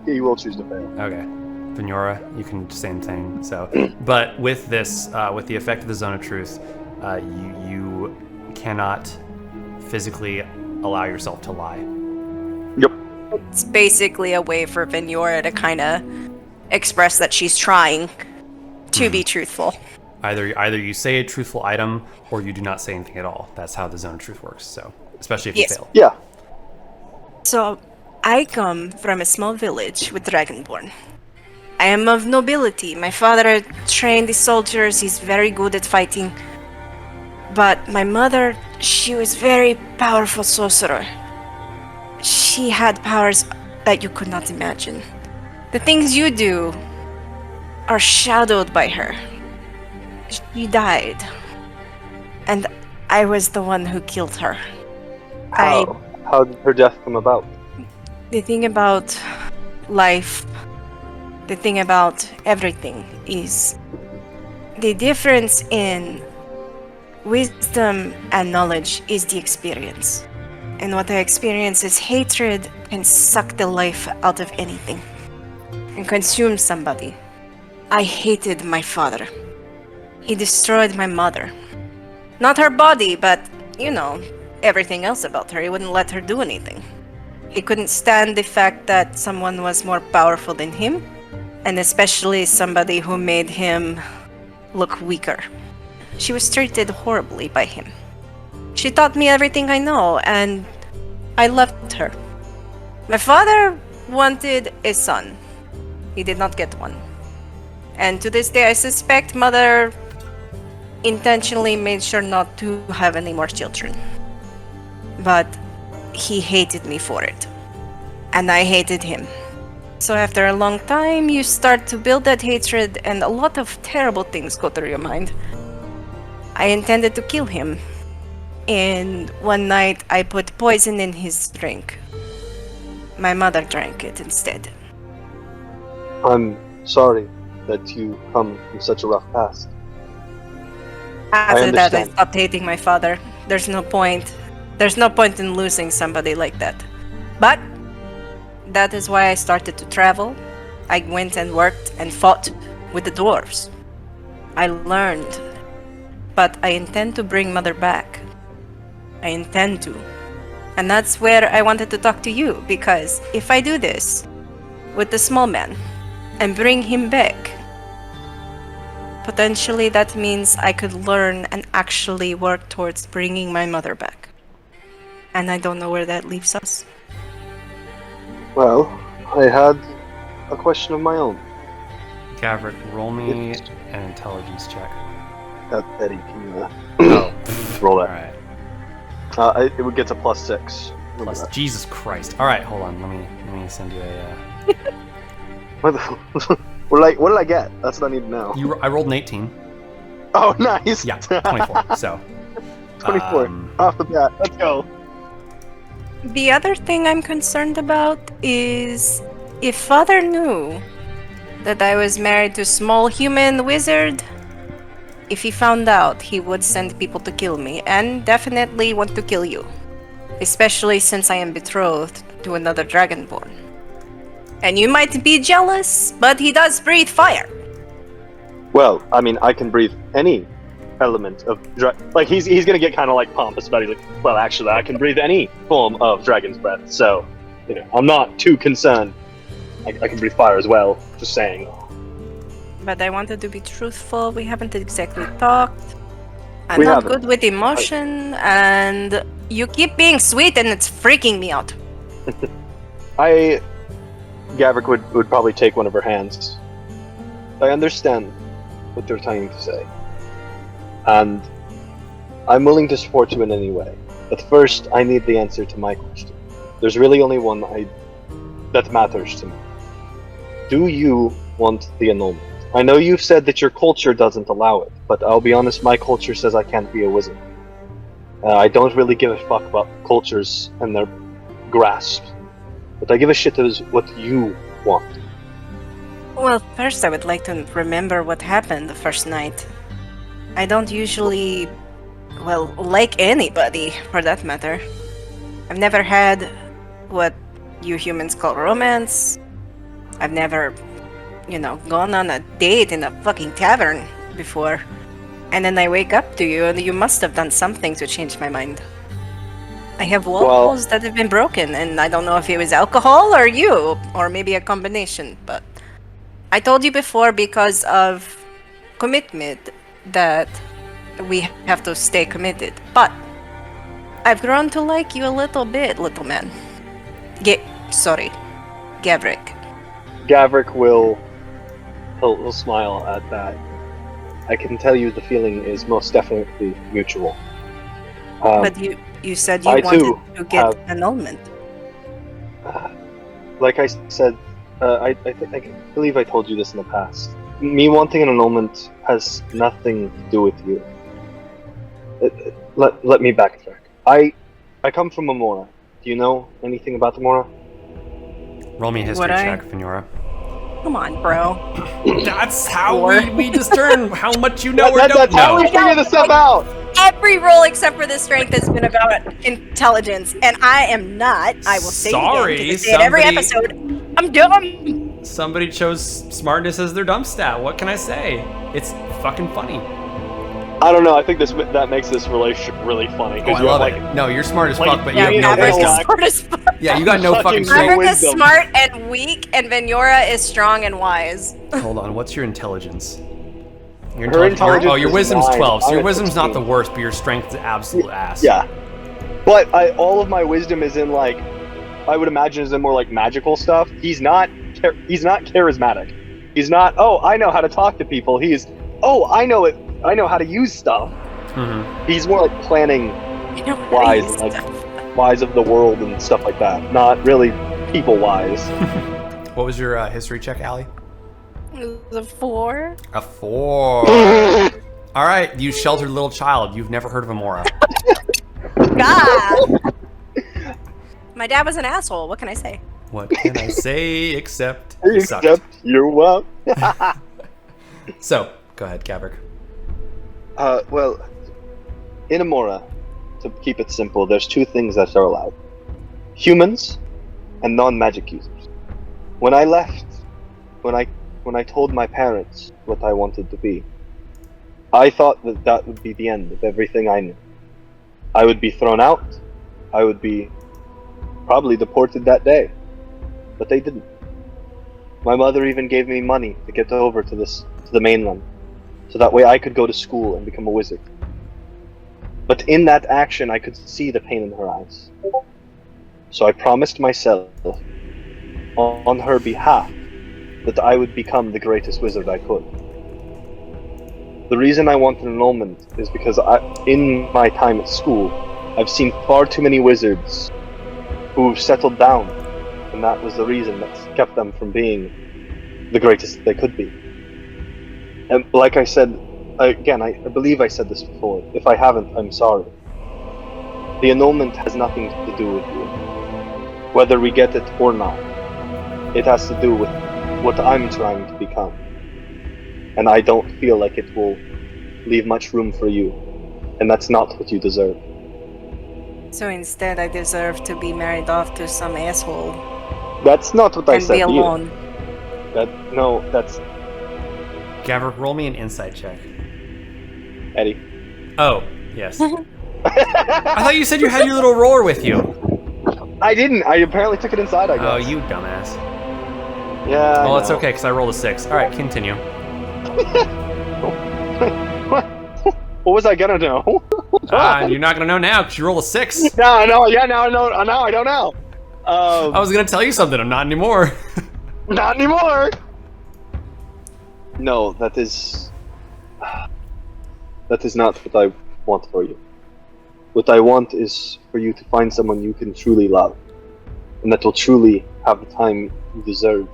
He will choose to fail. Okay. Vehnyora, you can same thing. So, but with this, with the effect of the Zone of Truth, you cannot physically allow yourself to lie. Yep. It's basically a way for Vehnyora to kind of express that she's trying to be truthful. Either you say a truthful item or you do not say anything at all. That's how the Zone of Truth works. So, especially if you fail. Yeah. So, I come from a small village with Dragonborn. I am of nobility. My father trained the soldiers. He's very good at fighting. But my mother, she was very powerful sorcerer. She had powers that you could not imagine. The things you do are shadowed by her. She died. And I was the one who killed her. How did her death come about? The thing about life, the thing about everything is the difference in wisdom and knowledge is the experience. And what I experience is hatred can suck the life out of anything and consume somebody. I hated my father. He destroyed my mother. Not her body, but, everything else about her. He wouldn't let her do anything. He couldn't stand the fact that someone was more powerful than him, and especially somebody who made him look weaker. She was treated horribly by him. She taught me everything I know, and I loved her. My father wanted a son. He did not get one. And to this day, I suspect mother intentionally made sure not to have any more children. But he hated me for it. And I hated him. So after a long time, you start to build that hatred, and a lot of terrible things go through your mind. I intended to kill him. And one night, I put poison in his drink. My mother drank it instead. I'm sorry that you come from such a rough past. After that, I stopped hating my father. There's no point. There's no point in losing somebody like that. But that is why I started to travel. I went and worked and fought with the dwarves. I learned. But I intend to bring mother back. I intend to. And that's where I wanted to talk to you, because if I do this with the small man and bring him back, potentially that means I could learn and actually work towards bringing my mother back. And I don't know where that leaves us. Well, I had a question of my own. Gavrick, roll me an intelligence check. Eddie, can you Oh, roll that? Alright. It would get to +6. Plus, Jesus Christ. Alright, hold on. Let me send you a... What did I get? That's what I need to know. I rolled an 18. Oh, nice! Yeah, 24. So... 24. Off the bat. Let's go. The other thing I'm concerned about is if father knew that I was married to a small human wizard, if he found out, he would send people to kill me, and definitely want to kill you. Especially since I am betrothed to another dragonborn. And you might be jealous, but he does breathe fire. Well, I mean, I can breathe any element of he's gonna get kind of pompous about it. He's like, well, actually, I can breathe any form of dragon's breath, so I'm not too concerned. I can breathe fire as well. Just saying. But I wanted to be truthful. We haven't exactly talked. I'm We not haven't. good with emotion, and you keep being sweet, and it's freaking me out. Gavrick would probably take one of her hands. I understand what you're trying to say. And I'm willing to support you in any way. But first, I need the answer to my question. There's really only one that matters to me. Do you want the annulment? I know you've said that your culture doesn't allow it, but I'll be honest, my culture says I can't be a wizard. I don't really give a fuck about cultures and their grasp. But I give a shit as what you want. Well, first I would like to remember what happened the first night. I don't usually, like anybody, for that matter. I've never had what you humans call romance. I've never, gone on a date in a fucking tavern before. And then I wake up to you, and you must have done something to change my mind. I have walls that have been broken, and I don't know if it was alcohol or you, or maybe a combination, but I told you before because of commitment that we have to stay committed. But I've grown to like you a little bit, little man. Gavrick. Gavrick he'll smile at that. I can tell you the feeling is most definitely mutual. But you said you I wanted too to get have- annulment. Like I said, I believe I told you this in the past. Me wanting an annulment has nothing to do with you. Let me backtrack. I come from Vehnyora. Do you know anything about Vehnyora? Roll me a history check, Vehnyora. Come on, bro. That's how we discern how much you know or don't That's how know. we figure this stuff out! Every roll except for the strength has been about intelligence, and I am not. I will say it again, because I say it every episode. I'm dumb. Somebody chose smartness as their dumb stat. What can I say? It's fucking funny. I don't know. I think that makes this relationship really funny. Oh, I love it. No, you're smart as fuck, but you Yeah, have no Gavrick wisdom. is smart as fuck. Yeah, you got no fucking strength. Gavrick is smart and weak, and Vehnyora is strong and wise. Hold on, what's your intelligence? Her intelligence Oh, your is wisdom's 9. 12, so I'm your at wisdom's not 16. the worst, but your strength is absolute ass. Yeah. But all of my wisdom is in I would imagine is in more like magical stuff. He's not charismatic. He's not, oh, I know how to talk to people. He's, oh, I know how to use stuff. Mm-hmm. He's more like planning wise, wise of the world and stuff like that. Not really people wise. What was your history check, Allie? The 4. A 4. All right, you sheltered little child. You've never heard of Vehnyora. God. My dad was an asshole. What can I say? What can I say except you sucked. You're welcome. So, go ahead, Gavrick. Well, in Vehnyora, to keep it simple, there's 2 things that are allowed: humans and non-magic users. When I left, when I told my parents what I wanted to be, I thought that would be the end of everything I knew. I would be thrown out. I would be probably deported that day. But they didn't. My mother even gave me money to get over to the mainland, so that way I could go to school and become a wizard. But in that action, I could see the pain in her eyes. So I promised myself, on her behalf, that I would become the greatest wizard I could. The reason I want an annulment is because in my time at school, I've seen far too many wizards who've settled down, and that was the reason that kept them from being the greatest they could be. And like I said, again, I believe I said this before. If I haven't, I'm sorry. The annulment has nothing to do with you, whether we get it or not. It has to do with what I'm trying to become. And I don't feel like it will leave much room for you. And that's not what you deserve. So instead, I deserve to be married off to some asshole That's not what I and said be either. alone. That's Gavrick, roll me an insight check. Eddie. Oh, yes. I thought you said you had your little roller with you. I didn't. I apparently took it inside, I guess. Oh, you dumbass. Yeah. Well, it's okay because I rolled a 6. All right, continue. What was I gonna know? You're not gonna know now because you rolled a 6. No, I know. Now I don't know. I was gonna tell you something. I'm not anymore. Not anymore. No, that is not what I want for you. What I want is for you to find someone you can truly love, and that will truly have the time you deserve.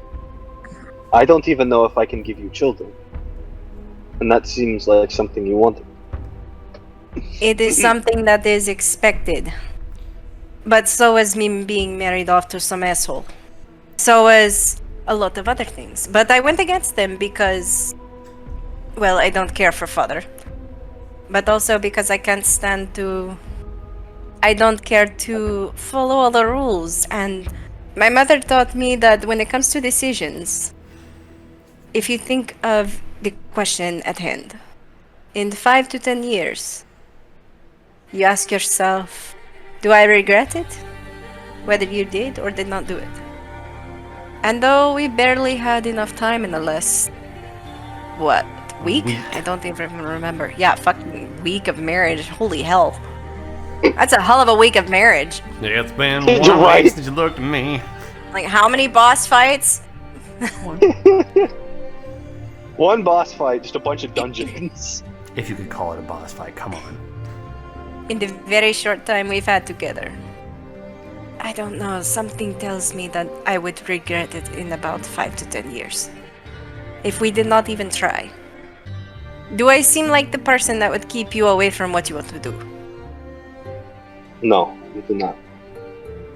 I don't even know if I can give you children, and that seems like something you wanted. It is something that is expected. But so is me being married off to some asshole. So is a lot of other things. But I went against them because, well, I don't care for father. But also because I can't stand to... I don't care to follow all the rules. And my mother taught me that when it comes to decisions, if you think of the question at hand, in 5 to 10 years, you ask yourself, do I regret it? Whether you did or did not do it. And though we barely had enough time in the last, week? I don't even remember. Yeah, fucking week of marriage. Holy hell. That's a hell of a week of marriage. It's been You're one right. week since you looked at me. Like, how many boss fights? One boss fight, just a bunch of dungeons. If you could call it a boss fight, come on. In the very short time we've had together. I don't know, something tells me that I would regret it in about 5 to 10 years. If we did not even try. Do I seem like the person that would keep you away from what you want to do? No, you do not.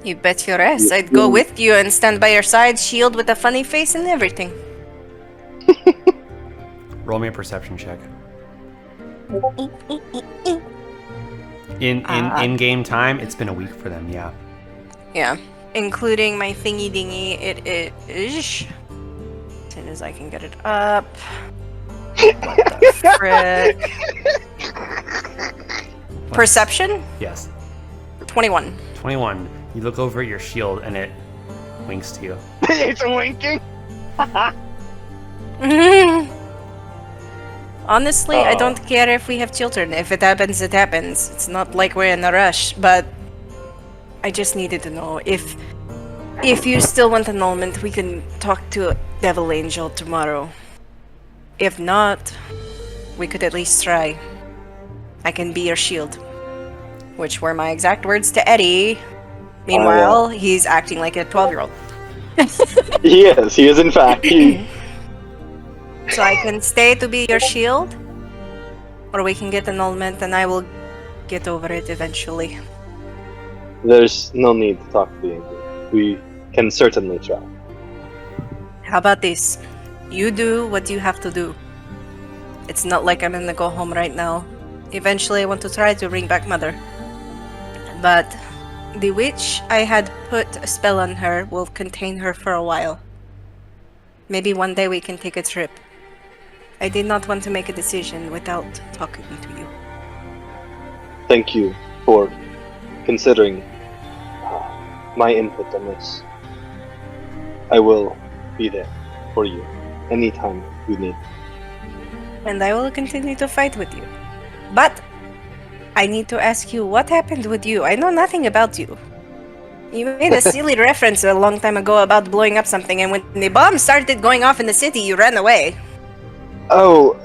You bet your ass. I'd go with you and stand by your side, shield with a funny face and everything. Roll me a perception check. In game time, it's been a week for them, yeah. Yeah. Including my thingy dingy, it is. As soon as I can get it up. What the frick? Perception? Yes. 21. 21. You look over at your shield and it winks to you. It's winking. Honestly, I don't care if we have children. If it happens, it happens. It's not like we're in a rush, but I just needed to know if you still want annulment, we can talk to Devil Angel tomorrow. If not, we could at least try. I can be your shield. Which were my exact words to Eddie. Meanwhile, he's acting like a 12-year-old. He is in fact. So I can stay to be your shield, or we can get annulment and I will get over it eventually. There's no need to talk to the angel. We can certainly try. How about this? You do what you have to do. It's not like I'm gonna go home right now. Eventually I want to try to bring back Mother. But the witch I had put a spell on her will contain her for a while. Maybe one day we can take a trip. I did not want to make a decision without talking to you. Thank you for considering my input on this. I will be there for you anytime you need. And I will continue to fight with you. But I need to ask you, what happened with you? I know nothing about you. You made a silly reference a long time ago about blowing up something, and when the bomb started going off in the city, you ran away. Oh,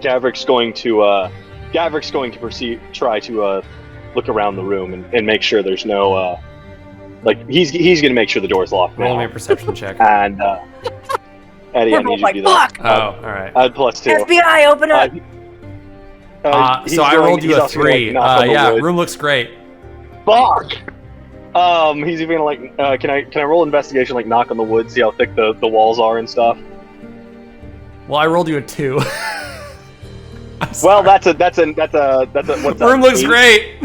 Gavrick's going to try to look around the room and make sure there's no he's gonna make sure the door's locked now. Roll me a perception check. And Eddie, I need you to do that. Oh, alright. Add +2. FBI, open up! So I rolled you a 3. Yeah, room looks great. Fuck! He's even gonna can I roll investigation, like knock on the wood, see how thick the walls are and stuff? Well, I rolled you a 2. Well, that's a what's that? Room looks great.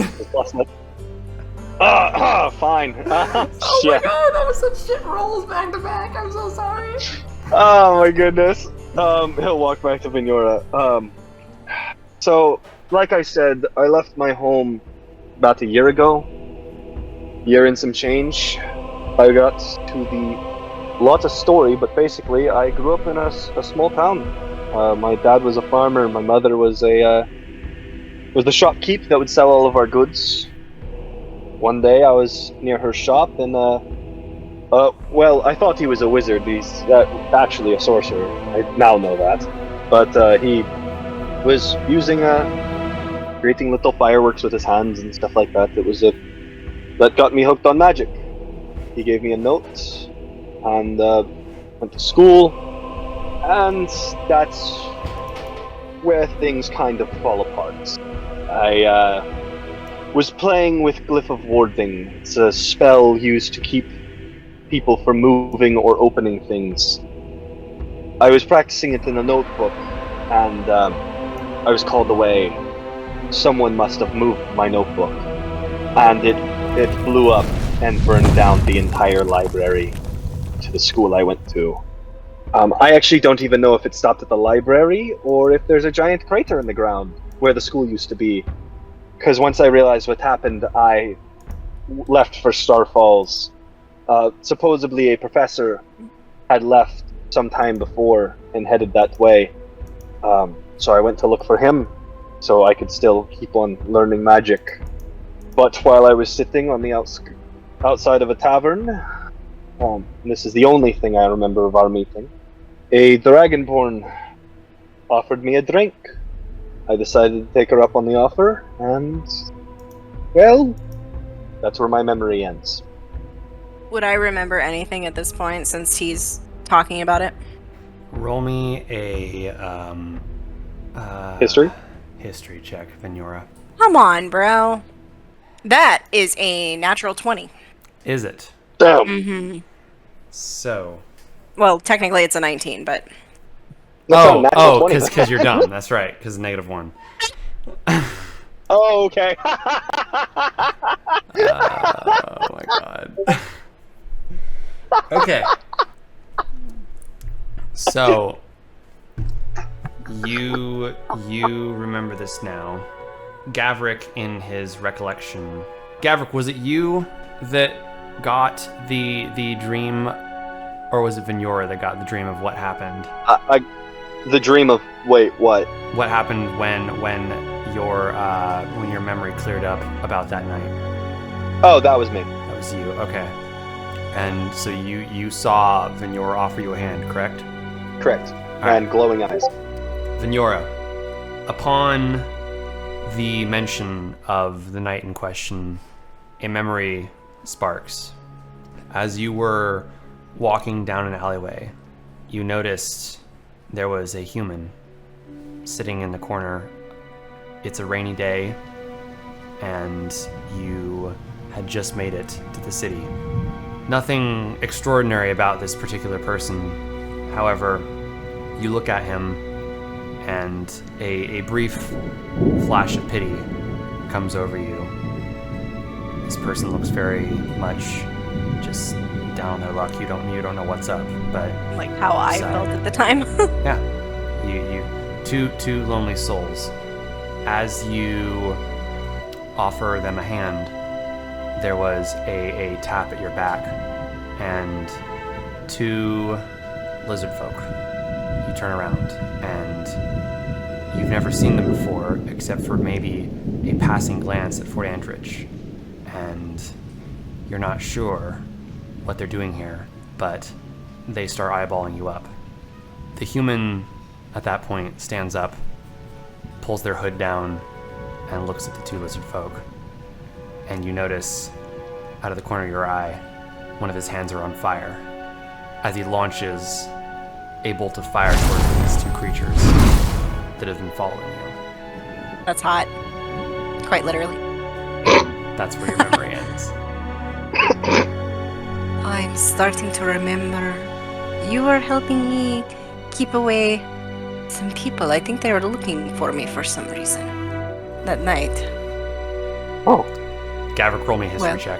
Fine. Oh my god, that was such shit rolls back to back. I'm so sorry. Oh my goodness. He'll walk back to Vehnyora. So, like I said, I left my home about a year and some change. I got to the lots of story, but basically I grew up in a small town. My dad was a farmer. My mother was the shopkeep that would sell all of our goods. One day I was near her shop, and well, I thought he was a wizard. He's actually a sorcerer. I now know that, but he was using creating little fireworks with his hands and stuff like that. That got me hooked on magic. He gave me a note, and went to school, and that's where things kind of fall apart. I was playing with Glyph of Warding. It's a spell used to keep people from moving or opening things. I was practicing it in a notebook, and I was called away. Someone must have moved my notebook, and it blew up and burned down the entire library to the school I went to. I actually don't even know if it stopped at the library or if there's a giant crater in the ground where the school used to be. Because once I realized what happened, I left for Star Falls. Supposedly a professor had left some time before and headed that way. So I went to look for him so I could still keep on learning magic. But while I was sitting on the outside of a tavern, and this is the only thing I remember of our meeting, a Dragonborn offered me a drink. I decided to take her up on the offer, and, well, that's where my memory ends. Would I remember anything at this point since he's talking about it? Roll me a History? History check, Vehnyora. Come on, bro. That is a natural 20. Is it? Damn. Mm-hmm. So. Well, technically it's a 19, but... That's a natural 20. Because you're dumb. That's right, because -1. Oh, okay. Oh my god. Okay. So you remember this now. Gavrick, in his recollection. Gavrick, was it you that got the dream, or was it Vehnyora that got the dream of what happened? The dream of what? What happened when your memory cleared up about that night? Oh, that was me. That was you. Okay. And so you saw Vehnyora offer you a hand, correct? Correct. Right. And glowing eyes. Vehnyora, upon the mention of the night in question, a memory sparks. As you were walking down an alleyway, you noticed there was a human sitting in the corner. It's a rainy day, and you had just made it to the city. Nothing extraordinary about this particular person. However, you look at him, and a brief flash of pity comes over you. This person looks very much just down on their luck. You don't know what's up, but like how I felt at the time. Yeah, you two lonely souls. As you offer them a hand, there was a tap at your back, and two lizard folk. You turn around, and you've never seen them before, except for maybe a passing glance at Fort Andrich, and you're not sure what they're doing here, but they start eyeballing you up. The human, at that point, stands up, pulls their hood down, and looks at the two lizard folk. And you notice, out of the corner of your eye, one of his hands are on fire, as he launches a bolt of fire towards these two creatures that have been following you. That's hot. Quite literally. That's where your memory ends. I'm starting to remember. You were helping me keep away some people. I think they were looking for me for some reason that night. Oh. Gavrick, roll me a history check.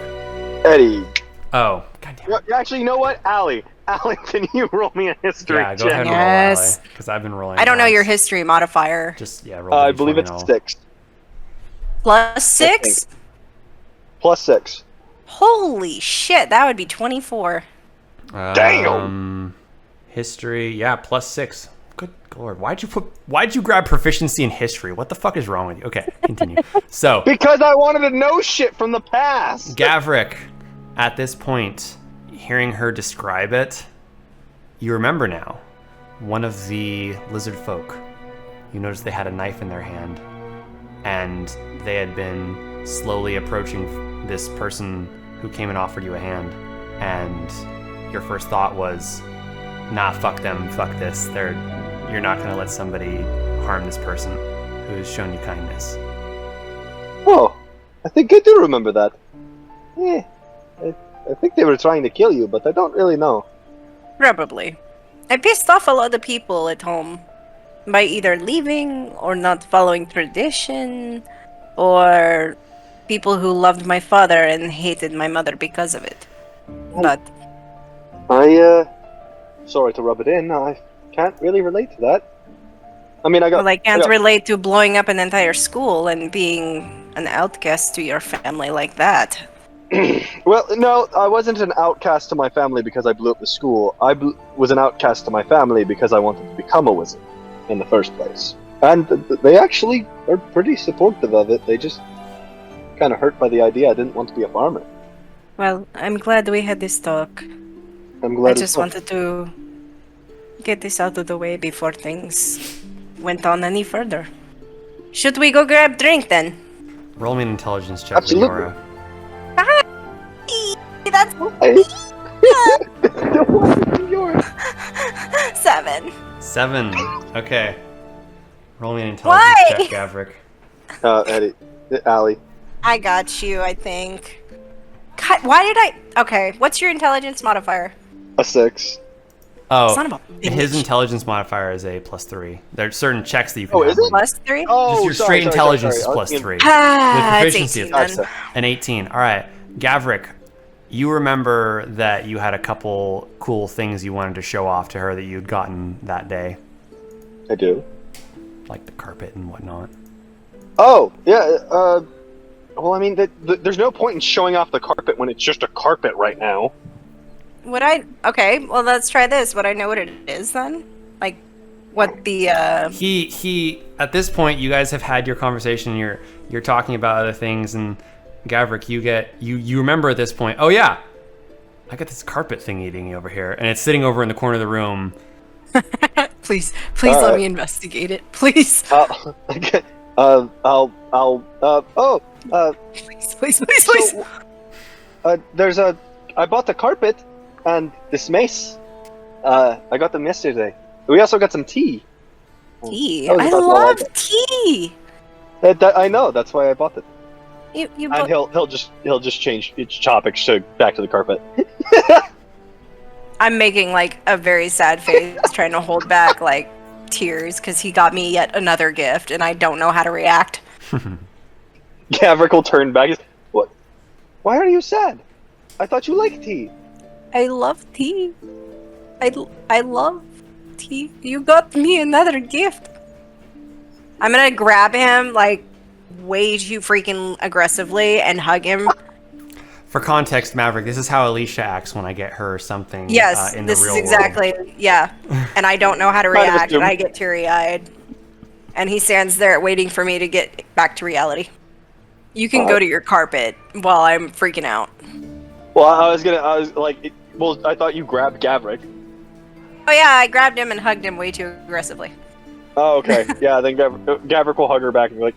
Eddie. Oh, goddamn. Actually, you know what? Allie, can you roll me a history check? Yeah, go ahead and roll, Yes. because I've been rolling. I don't know your odds. history modifier. Just, yeah, roll I the believe D20 it's and all. 6. Plus 6? Plus 6. Holy shit, that would be 24. Damn! History, yeah, +6. Good lord, why'd you grab proficiency in history? What the fuck is wrong with you? Okay, continue. So, Because I wanted to know shit from the past! Gavrick, at this point, hearing her describe it, you remember now. One of the lizard folk, you noticed they had a knife in their hand, and they had been slowly approaching this person who came and offered you a hand, and your first thought was, nah, fuck them, fuck this. You're not gonna let somebody harm this person who's shown you kindness. Oh, I think I do remember that. Yeah, I think they were trying to kill you, but I don't really know. Probably. I pissed off a lot of people at home by either leaving or not following tradition, or people who loved my father and hated my mother because of it. But Sorry to rub it in, I can't really relate to that. I mean, I can't relate to blowing up an entire school and being an outcast to your family like that. Well, no, I wasn't an outcast to my family because I blew up the school. I was an outcast to my family because I wanted to become a wizard in the first place. And they actually are pretty supportive of it. They just kind of hurt by the idea I didn't want to be a farmer. Well, I'm glad we had this talk. I'm glad I just wanted to get this out of the way before things went on any further. Should we go grab drink then? Roll me an intelligence check, Absolutely. Vehnyora. That's Yours. 7. 7. Okay. Roll me an intelligence Why? check, Gavrick. Eddie, Allie. I got you, I think. God, why did I... Okay, what's your intelligence modifier? A 6. Oh, Son of a bitch. his intelligence modifier is a +3. There are certain checks that you can Oh, have. is it? Plus 3? Oh, Just your sorry, straight sorry, intelligence sorry. is +3. Ah, With it's proficiency, 18 it's then. an 18. All right, Gavrick, you remember that you had a couple cool things you wanted to show off to her that you'd gotten that day, I do. like the carpet and whatnot. Oh, yeah, well, I mean, there's no point in showing off the carpet when it's just a carpet right now. Okay, well, let's try this. Would I know what it is then? Like, what the, He at this point, you guys have had your conversation, you're talking about other things, and Gavrick, you remember at this point, oh yeah, I got this carpet thing eating over here, and it's sitting over in the corner of the room. Please let me investigate it. Please. Okay. Please. So, I bought the carpet and this mace. I got them yesterday. We also got some tea. Tea. That was I about all I love got. tea. I know. That's why I bought it. You And he'll just change each topic back to the carpet. I'm making like a very sad face, trying to hold back like tears because he got me yet another gift, and I don't know how to react. Gavrick will turn back. What? Why are you sad? I thought you liked tea. I love tea. I love tea. You got me another gift. I'm gonna grab him like way too freaking aggressively and hug him. For context, Maverick, this is how Alicia acts when I get her something. Yes, in the this real is exactly, yeah. And I don't know how to Kind of react, and assumed. I get teary-eyed. And he stands there waiting for me to get back to reality. You can go to your carpet while I'm freaking out. Well, I thought you grabbed Gavrick. Oh yeah, I grabbed him and hugged him way too aggressively. Oh, okay. Yeah, then Gavrick will hug her back and be like,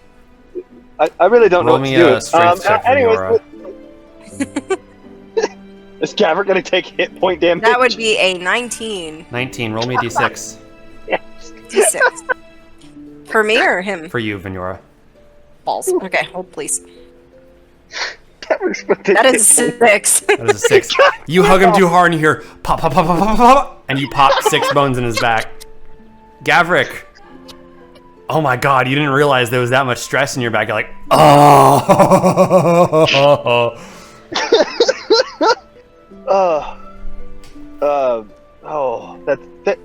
I really don't Roll know what me to do. a strength check, anyways, Vehnyora. is Gavrick gonna take hit point damage? That would be a 19. 19. Roll me a d6 D6. For me or him? for you, Vehnyora. Balls. Okay, hold please. Gavrick's gonna take That hit is point. 6. That is a 6. You hug him too hard and you hear pop, pop, pop, pop, pop, pop, and you pop 6 bones in his back. Gavrick. Oh my god, you didn't realize there was that much stress in your back. You're like, oh.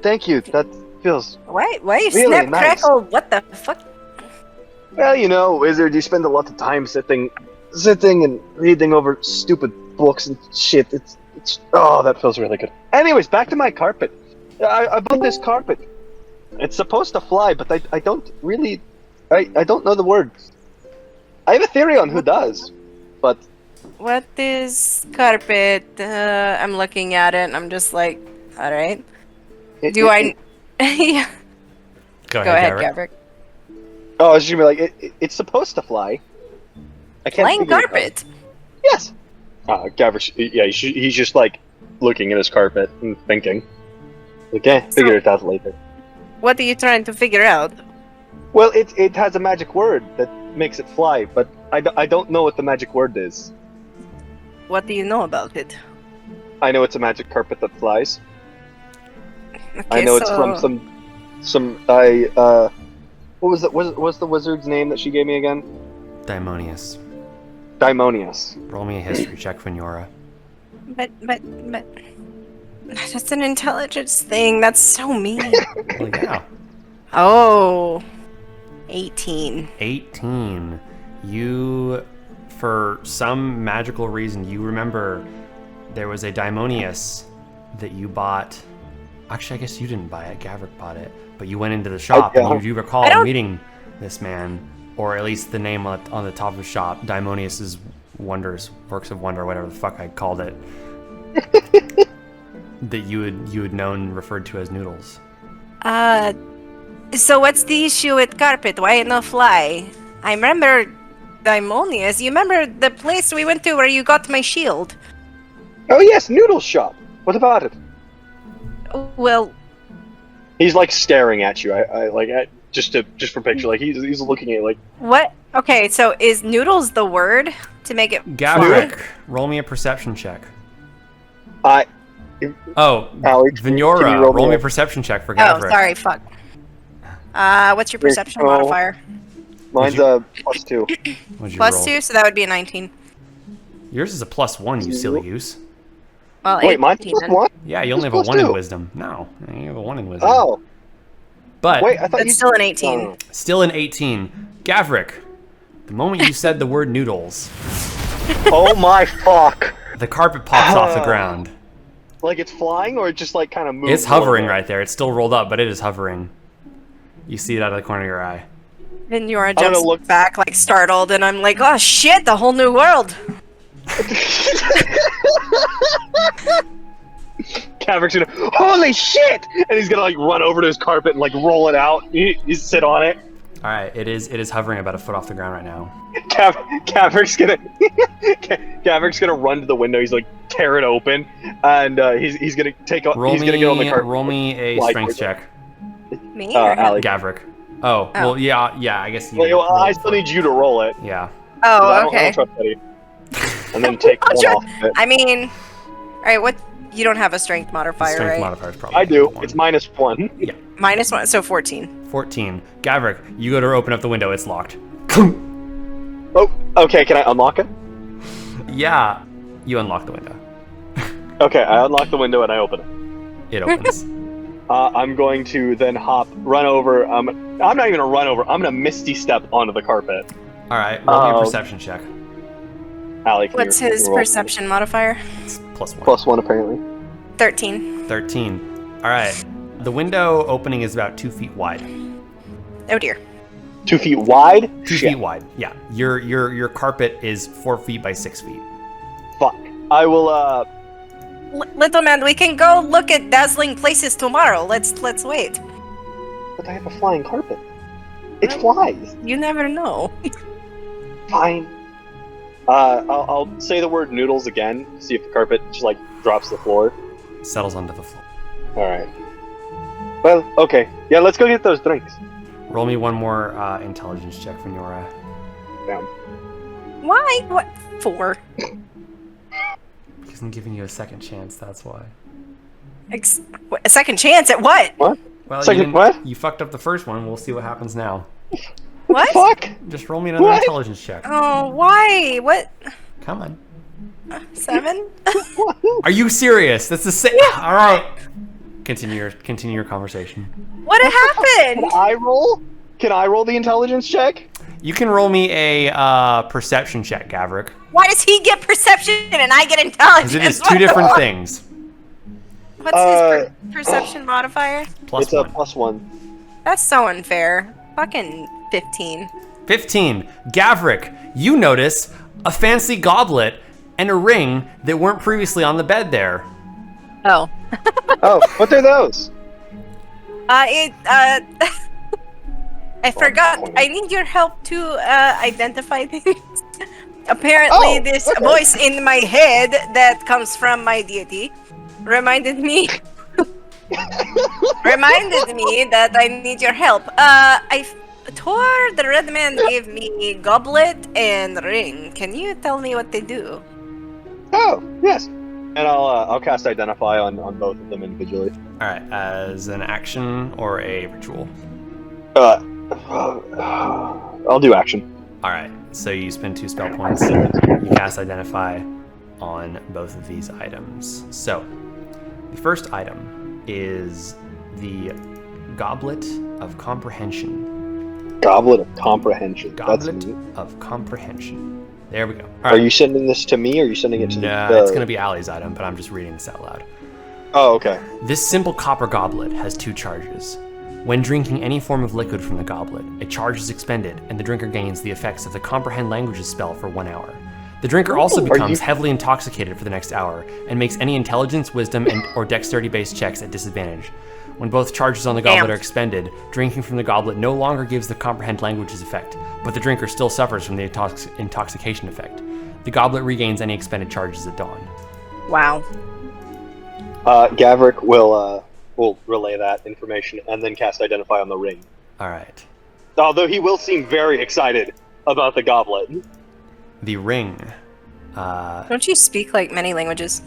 Thank you. That feels Why you Really snap nice. crackle? What the fuck? well. You know, wizard, you spend a lot of time sitting and reading over stupid books and shit. It's Oh, that feels really good. Anyways, back to my carpet. I bought this carpet. It's supposed to fly, but I don't really... I don't know the words. I have a theory on who does, but... What is carpet? I'm looking at it and I'm just like, alright. Yeah. Go Go ahead, Gavrick. Gavrick. Oh, I was just gonna be like, it's supposed to fly. I can't Flying figure it out. carpet. Yes. Gavrick, yeah, he's just like looking at his carpet and thinking. Okay, figure it out later. What are you trying to figure out? Well, it has a magic word that makes it fly, but I don't know what the magic word is. What do you know about it? I know it's a magic carpet that flies. Okay, I know it's from what was the wizard's name that she gave me again? Daimonius. Daimonius. Roll me a history check, Vehnyora. But that's an intelligence thing. That's so mean. Well, yeah. Oh, 18. 18. You, for some magical reason, you remember there was a Daimonius that you bought. Actually, I guess you didn't buy it. Gavrick bought it. But you went into the shop and you do recall meeting this man, or at least the name on the top of the shop, Daimonius's Works of Wonder, whatever the fuck I called it, that you had known referred to as Noodles. So what's the issue with carpet? Why not fly? I remember Daimonius. You remember the place we went to where you got my shield? Oh yes, Noodle's shop. What about it? Well, he's like staring at you. Just for picture, like he's looking at you like. What? Okay, so is noodles the word to make it? Gavrick, roll me a perception check. Alex, Vehnyora, roll me a perception check for Gavrick. Oh, sorry, fuck. What's your perception modifier? Mine's a +2. +2, so that would be a 19. Yours is a +1, you silly goose. Well, wait, mine's +1? Yeah, you only have a 1 in wisdom. No, you have a 1 in wisdom. Oh. But wait, I thought it's still an 18. Still an 18. Gavrick, the moment you said the word noodles, oh my fuck! The carpet pops off the ground. Like it's flying, or it just like kind of moves? It's hovering right there. It's still rolled up, but it is hovering. You see it out of the corner of your eye. Vehnyora jumps back, like startled, and I'm like, "Oh shit! The whole new world." Gavrick's gonna, holy shit! And he's gonna like run over to his carpet and like roll it out. You sit on it. All right, it is hovering about a foot off the ground right now. Gavrick's gonna run to the window. He's like tear it open, and he's gonna take off. He's gonna get on the carpet. Roll me a strength check. Me or Gavrick. Oh, well, yeah. I guess you. Well, I still need you to roll it. Yeah. Oh, okay. I don't trust Eddie. And then take one off of it. I mean, all right. What? You don't have a strength modifier, strength right? modifier is probably. I do. 1. It's -1. Yeah. -1, so 14. 14. Gavrick, you go to open up the window. It's locked. Oh, okay. Can I unlock it? Yeah. You unlock the window. Okay, I unlock the window and I open it. It opens. I'm going to then run over. I'm not even gonna run over. I'm gonna misty step onto the carpet. All right. Roll me a perception check. Alec, What's his perception modifier? It's +1. +1 apparently. 13. 13. All right. The window opening is about 2 feet wide. Oh dear. 2 feet wide? 2 feet wide. Yeah. Your carpet is 4 feet by 6 feet. Fuck. I will. Little man, we can go look at dazzling places tomorrow. Let's wait. But I have a flying carpet. It flies. You never know. Fine. I'll say the word noodles again. See if the carpet just like drops to the floor. Settles onto the floor. All right. Well, okay. Yeah, let's go get those drinks. Roll me one more intelligence check, Vehnyora. Down. Why? What for? Because I'm giving you a second chance. That's why. A second chance at what? What? Well, what? You fucked up the first one. We'll see what happens now. What? Fuck? Just roll me another intelligence check. Oh, why? What? Come on. 7? Are you serious? That's the same. Yeah. All right. Continue your conversation. What happened? Can I roll? Can I roll the intelligence check? You can roll me a perception check, Gavrick. Why does he get perception and I get intelligence? Because it is two different things. What's his perception modifier? It's a +1. That's so unfair. Fucking 15. 15. Gavrick, you notice a fancy goblet and a ring that weren't previously on the bed there. Oh. Oh, what are those? I forgot. I need your help to identify things. Apparently, this voice in my head that comes from my deity reminded me that I need your help. The red man gave me goblet and ring. Can you tell me what they do? Oh, yes. And I'll cast Identify on both of them individually. All right, as an action or a ritual. I'll do action. All right, so you spend 2 spell points. You cast Identify on both of these items. So, the first item is the Goblet of Comprehension. Goblet of Comprehension. Goblet of Comprehension. There we go. All right. Are you sending this to me, or are you sending it to No, it's going to be Allie's item, but I'm just reading this out loud. Oh, okay. This simple copper goblet has 2 charges. When drinking any form of liquid from the goblet, a charge is expended, and the drinker gains the effects of the Comprehend Languages spell for 1 hour. The drinker also becomes heavily intoxicated for the next hour, and makes any intelligence, wisdom, or dexterity-based checks at disadvantage. When both charges on the goblet are expended, drinking from the goblet no longer gives the Comprehend Languages effect, but the drinker still suffers from the intoxication effect. The goblet regains any expended charges at dawn. Wow. Gavrick will relay that information and then cast Identify on the ring. All right. Although he will seem very excited about the goblet. The ring. Don't you speak like many languages?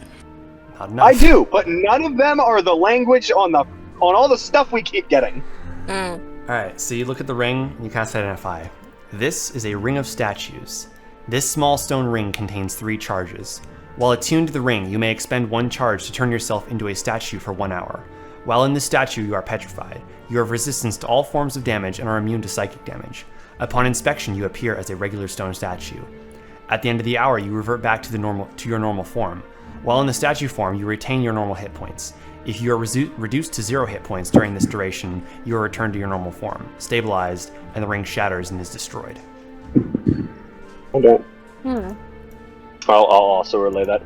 Not enough. I do, but none of them are the language on all the stuff we keep getting. All right, so you look at the ring and you cast Identify. This is a ring of statues. This small stone ring contains 3 charges. While attuned to the ring, you may expend 1 charge to turn yourself into a statue for 1 hour. While in this statue, you are petrified. You have resistance to all forms of damage and are immune to psychic damage. Upon inspection, you appear as a regular stone statue. At the end of the hour, you revert back to your normal form. While in the statue form, you retain your normal hit points. If you are reduced to 0 hit points during this duration, you are returned to your normal form, stabilized, and the ring shatters and is destroyed. Okay. I'll also relay that.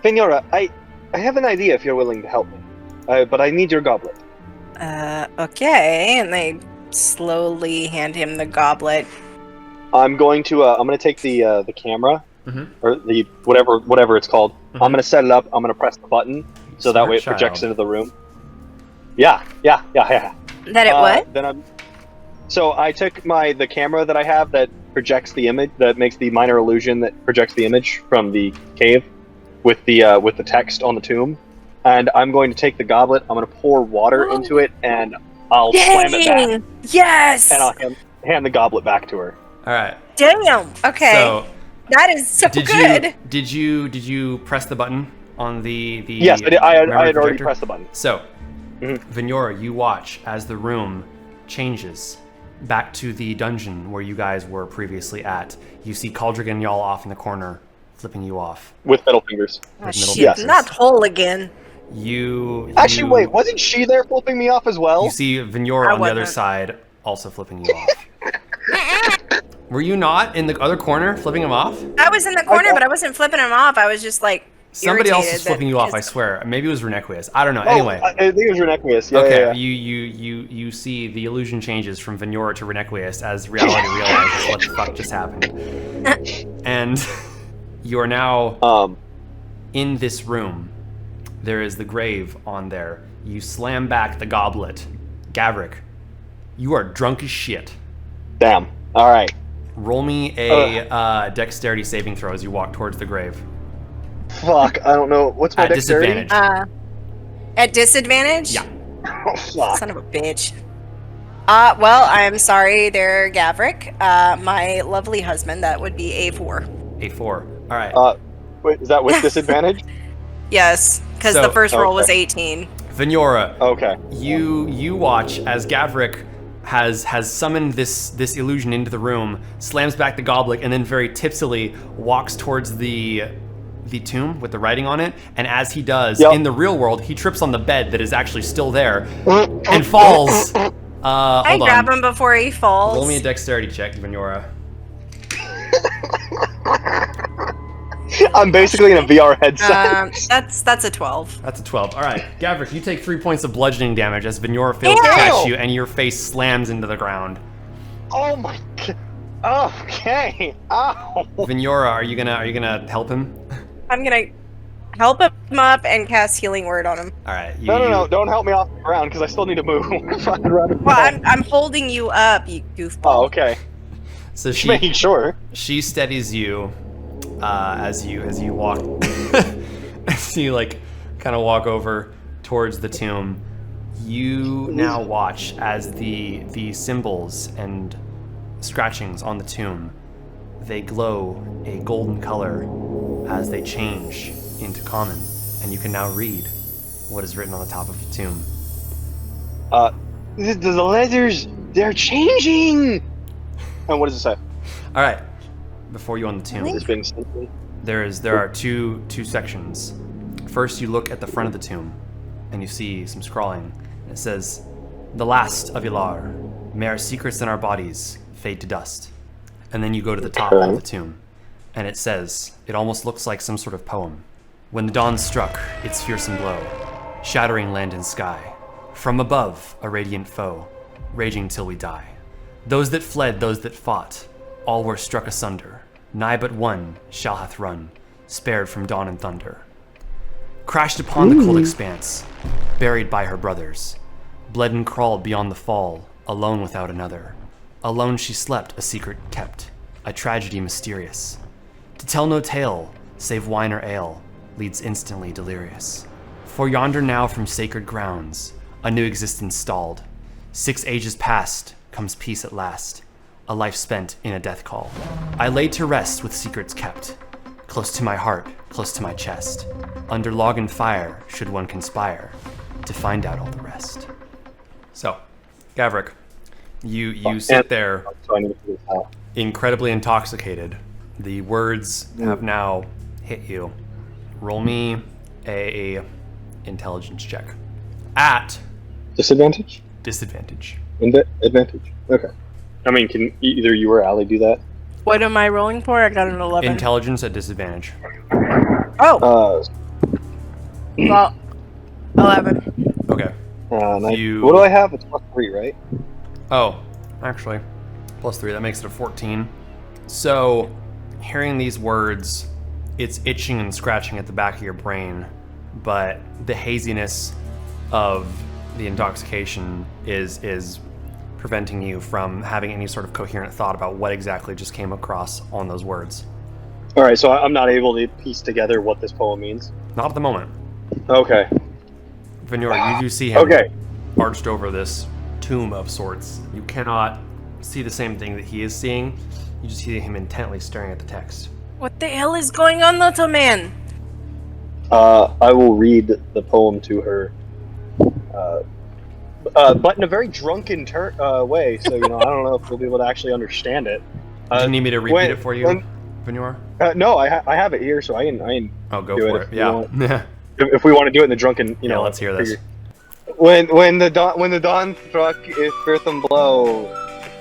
Vehnyora, I have an idea if you're willing to help me. But I need your goblet. Okay, and they slowly hand him the goblet. I'm going to take the camera, or the whatever it's called. I'm gonna set it up. I'm gonna press the button so that way it projects into the room. Yeah. That it what? So I took the camera that I have that projects the image, that makes the minor illusion that projects the image from the cave, with the text on the tomb, and I'm going to take the goblet. I'm going to pour water into it, and I'll slam it back. Yes. And I'll hand the goblet back to her. All right. Damn. Okay. So, that is so good. Did you press the button on the? Yes, I had already pressed the button. So, Vehnyora, you watch as the room changes back to the dungeon where you guys were previously at. You see Caldrick and y'all off in the corner, flipping you off with middle fingers. Oh shit! Yes. Not whole again. Actually, wait, wasn't she there flipping me off as well? You see Vehnyora on the other side also flipping you off. Were you not in the other corner flipping him off? I was in the corner, but I wasn't flipping him off. I was just like somebody else was flipping you off. I swear. Maybe it was Renequius. I don't know. Anyway, I think it was Renequius. Yeah, okay. Yeah. You see the illusion changes from Vehnyora to Renequius as reality realizes what the fuck just happened, and you are now in this room. There is the grave on there. You slam back the goblet. Gavrick, you are drunk as shit. Damn. All right. Roll me a dexterity saving throw as you walk towards the grave. Fuck, I don't know. What's my dexterity? Disadvantage. At disadvantage? Yeah. Oh, fuck. Son of a bitch. Well, I'm sorry there, Gavrick. My lovely husband, that would be A4. A4. All right. Wait, is that with disadvantage? Yes, because the first roll was 18. Vehnyora. Okay. You watch as Gavrick has summoned this illusion into the room, slams back the goblet, and then very tipsily walks towards the tomb with the writing on it. And as he does, in the real world, he trips on the bed that is actually still there and falls. I grab him before he falls. Roll me a dexterity check, Vehnyora. I'm basically in a VR headset. That's a 12. That's a 12. All right, Gavrick, you take 3 points of bludgeoning damage as Vehnyora fails to catch you, and your face slams into the ground. Oh my god. Okay. Ow. Vehnyora, are you gonna help him? I'm gonna help him up and cast Healing Word on him. All right. No, don't help me off the ground because I still need to move. Well, I'm holding you up, you goofball. Oh, okay. So Just making sure. She steadies you as you walk, as you like kind of walk over towards the tomb. You now watch as the symbols and scratchings on the tomb, they glow a golden color as they change into common, and you can now read what is written on the top of the tomb. The letters, they're changing. And what does it say? All right. Before you on the tomb, It's been simple. there are two sections. First, you look at the front of the tomb, and you see some scrawling. It says, "The last of Ilar. May our secrets and our bodies fade to dust." And then you go to the top of the tomb, and it says, it almost looks like some sort of poem. "When the dawn struck its fearsome blow, shattering land and sky, from above a radiant foe, raging till we die. Those that fled, those that fought, all were struck asunder. Nigh but one shall hath run, spared from dawn and thunder. Crashed upon the cold expanse, buried by her brothers, bled and crawled beyond the fall, alone without another. Alone she slept, a secret kept, a tragedy mysterious. To tell no tale, save wine or ale, leads instantly delirious. For yonder now from sacred grounds, a new existence stalled. 6 ages past, comes peace at last, a life spent in a death call. I lay to rest with secrets kept, close to my heart, close to my chest. Under log and fire, should one conspire, to find out all the rest." So, Gavrick, you sit there incredibly intoxicated. The words have now hit you. Roll me a intelligence check. At Disadvantage? disadvantage. Advantage. Okay. I mean, can either you or Allie do that? What am I rolling for? I got an 11. Intelligence at disadvantage. Oh, well, 11. Okay. Nice. You- What do I have? It's +3, right? Oh, actually, +3, that makes it a 14. So, hearing these words, it's itching and scratching at the back of your brain, but the haziness of the intoxication is preventing you from having any sort of coherent thought about what exactly just came across on those words. All right, so I'm not able to piece together what this poem means. Not at the moment. Okay. Vehnyora, you do see him Okay. arched over this tomb of sorts. You cannot see the same thing that he is seeing. You just see him intently staring at the text. What the hell is going on, little man? I will read the poem to her, but in a very drunken way. So I don't know if we'll be able to actually understand it. Do you need me to repeat it for you, Vehnyora? No, I have it here, so I can. Oh, go do for it. Yeah. If we want to do it in the drunken, Yeah, let's hear this. When the dawn struck its fearsome blow,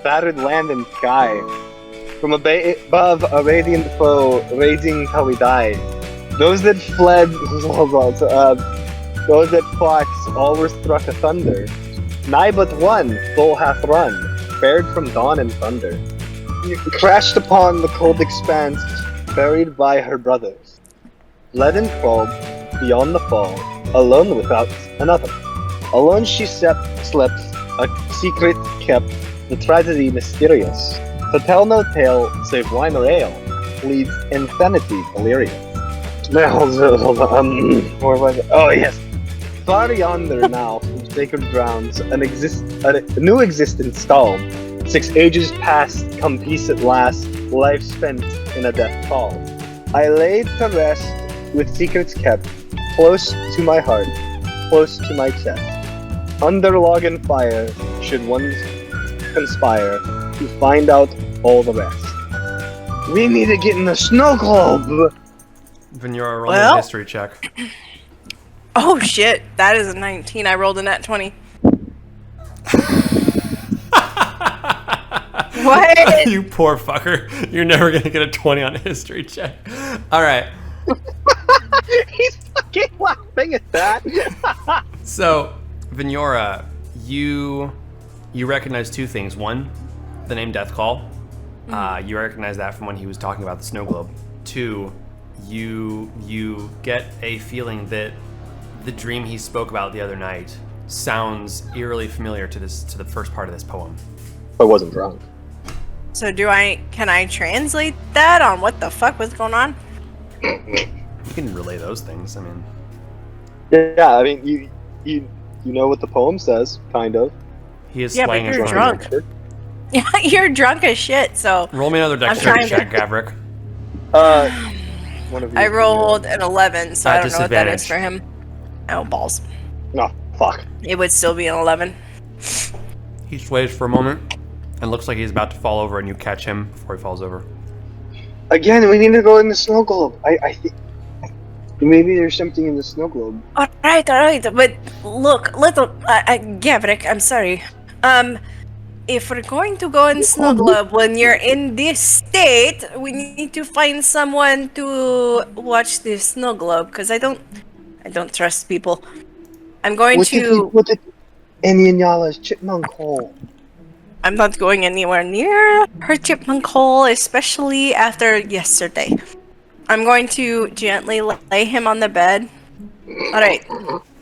battered land and sky, from above a radiant foe, raging till we die. Those that fled, those that fought, all were struck asunder. Nigh but one soul hath run, spared from dawn and thunder. Crashed upon the cold expanse, buried by her brothers. Bled and crawled beyond the fall, alone without another. Alone she slept, a secret kept, the tragedy mysterious. To tell no tale, save wine or ale, leads insanity delirious. Now, where was it? Oh yes. Far yonder now, from sacred grounds, a new existence stalled. 6 ages past, come peace at last, life spent in a death call. I lay to rest with secrets kept, close to my heart, close to my chest. Under log and fire, should one conspire to find out all the rest. We need to get in the snow globe. Vehnyora, roll Well- a history check. Oh shit, that is a 19. I rolled a nat 20. What? You poor fucker. You're never gonna get a 20 on a history check. All right. He's fucking laughing at that. So, Vehnyora, you recognize two things. One, the name Death Call. You recognize that from when he was talking about the snow globe. Two, you get a feeling that the dream he spoke about the other night sounds eerily familiar to the first part of this poem. I wasn't drunk. So can I translate that on what the fuck was going on? You can relay those things. I mean, Yeah, I mean, you know what the poem says, kind of. he is Yeah, but swaying you're his drunk. Yeah, you're drunk as shit, so Roll me another dexterity trying check, Gavrick. One of you. I rolled an 11, so I don't know what that is disadvantage. for him. Oh, balls. No, fuck. It would still be an 11. He sways for a moment and looks like he's about to fall over, and you catch him before he falls over. Again, we need to go in the snow globe. I think maybe there's something in the snow globe. Alright, but look, Gavrick, I'm sorry. If we're going to go in Snow Globe when you're in this state, we need to find someone to watch the Snow Globe, because I don't trust people. I'm going What if we to... put it in Yanyala's chipmunk hole? I'm not going anywhere near her chipmunk hole, especially after yesterday. I'm going to gently lay him on the bed. Alright,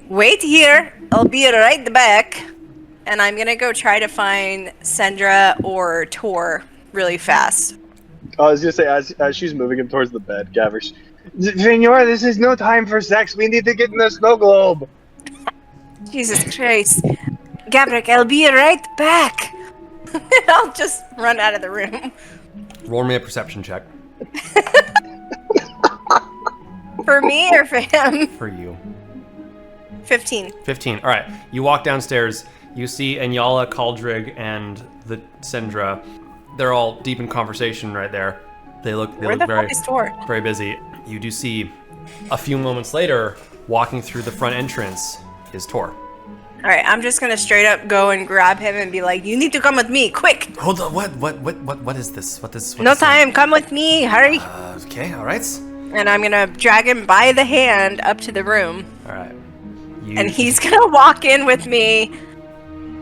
wait here. I'll be right back. And I'm gonna go try to find Sandra or Tor really fast. I was gonna say, as she's moving him towards the bed, Gavrick, Vehnyora, this is no time for sex. We need to get in the snow globe. Jesus Christ. Gavrick, I'll be right back. I'll just run out of the room. Roll me a perception check. For me or for him? For you. 15. 15. All right. You walk downstairs. You see Anyala, Kaldrig, and the Sindra. They're all deep in conversation right there. They look Where the very, fuck is Tor? very busy. You do see a few moments later, walking through the front entrance, is Tor. Alright, I'm just gonna straight up go and grab him and be like, you need to come with me, quick! Hold on. What is this? What No time, come with me, hurry! Okay. All right. And I'm gonna drag him by the hand up to the room. All right. And he's gonna walk in with me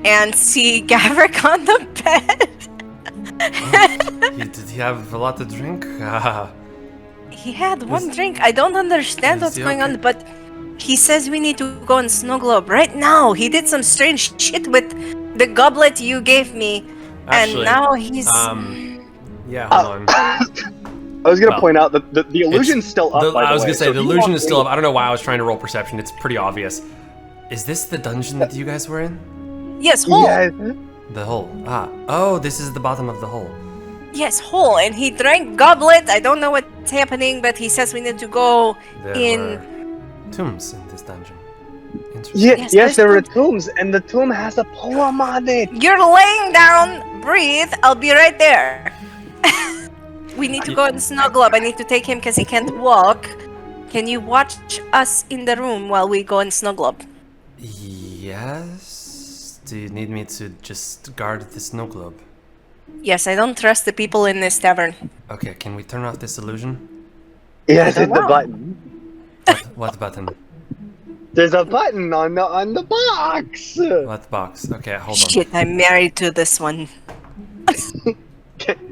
and see Gavrick on the bed. Did he have a lot to drink? He had one drink. I don't understand what's going on, but he says we need to go in Snow Globe right now. He did some strange shit with the goblet you gave me, Actually, and now he's... Yeah, hold on. I was gonna point out that the illusion's still up. I was gonna say, so the if you illusion walk is still in- up. I don't know why I was trying to roll perception. It's pretty obvious. Is this the dungeon that you guys were in? Yes, hole. Yeah. The hole. Oh, this is the bottom of the hole. Yes, hole. And he drank goblet. I don't know what's happening, but he says we need to go There in... were tombs in this dungeon. Interesting. Yes, Yes, there are there's tombs, and the tomb has a poem on it. You're laying down. Breathe. I'll be right there. We need to go in Snow Globe. I need to take him because he can't walk. Can you watch us in the room while we go in Snow Globe? Yes? Do you need me to just guard the snow globe? Yes, I don't trust the people in this tavern. Okay, can we turn off this illusion? Yes, I hit don't the know. button. What button? There's a button on the box. What box? Okay, hold on. Shit, I'm married to this one.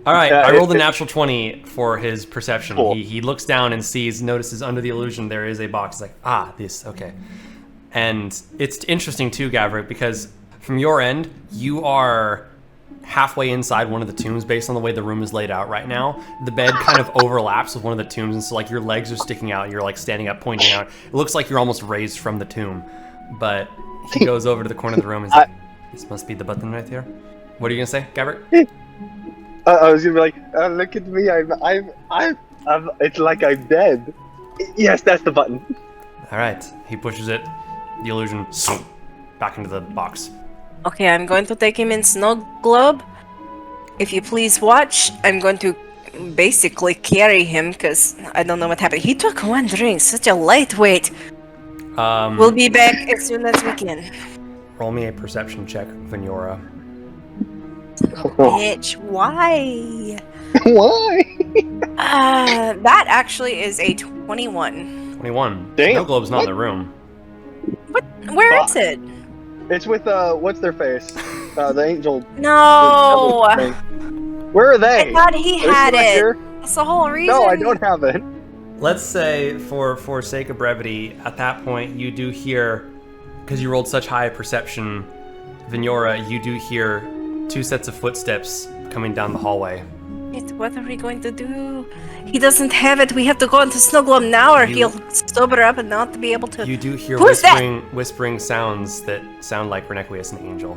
All right, Yeah, I rolled a it- natural 20 for his perception. Cool. He looks down and notices under the illusion there is a box. He's like, this, okay. And it's interesting too, Gavrick, because from your end, you are halfway inside one of the tombs based on the way the room is laid out right now. The bed kind of overlaps with one of the tombs, and so like your legs are sticking out, you're like standing up, pointing out. It looks like you're almost raised from the tomb. But he goes over to the corner of the room and he's like, this must be the button right here. What are you gonna say, Gavrick? I was gonna be like, look at me, I'm it's like I'm dead. Yes, that's the button. All right, he pushes it, the illusion back into the box. Okay, I'm going to take him in snow globe. If you please watch, I'm going to basically carry him because I don't know what happened. He took one drink, such a lightweight. We'll be back as soon as we can. Roll me a perception check, Vehnyora. Bitch, why? Why? That actually is a 21. 21. Damn. Snow globe's not in the room. What? Where is it? It's with what's their face? The angel. No! the Where are they? I thought he Are they had still it. here? That's the whole reason. No, I don't have it. Let's say, for sake of brevity, at that point you do hear, because you rolled such high perception, Vehnyora, you do hear 2 sets of footsteps coming down the hallway. What are we going to do? He doesn't have it. We have to go into Snow Globe now, or he'll sober up and not be able to. You do hear Who's whispering sounds that sound like Renequius and Angel.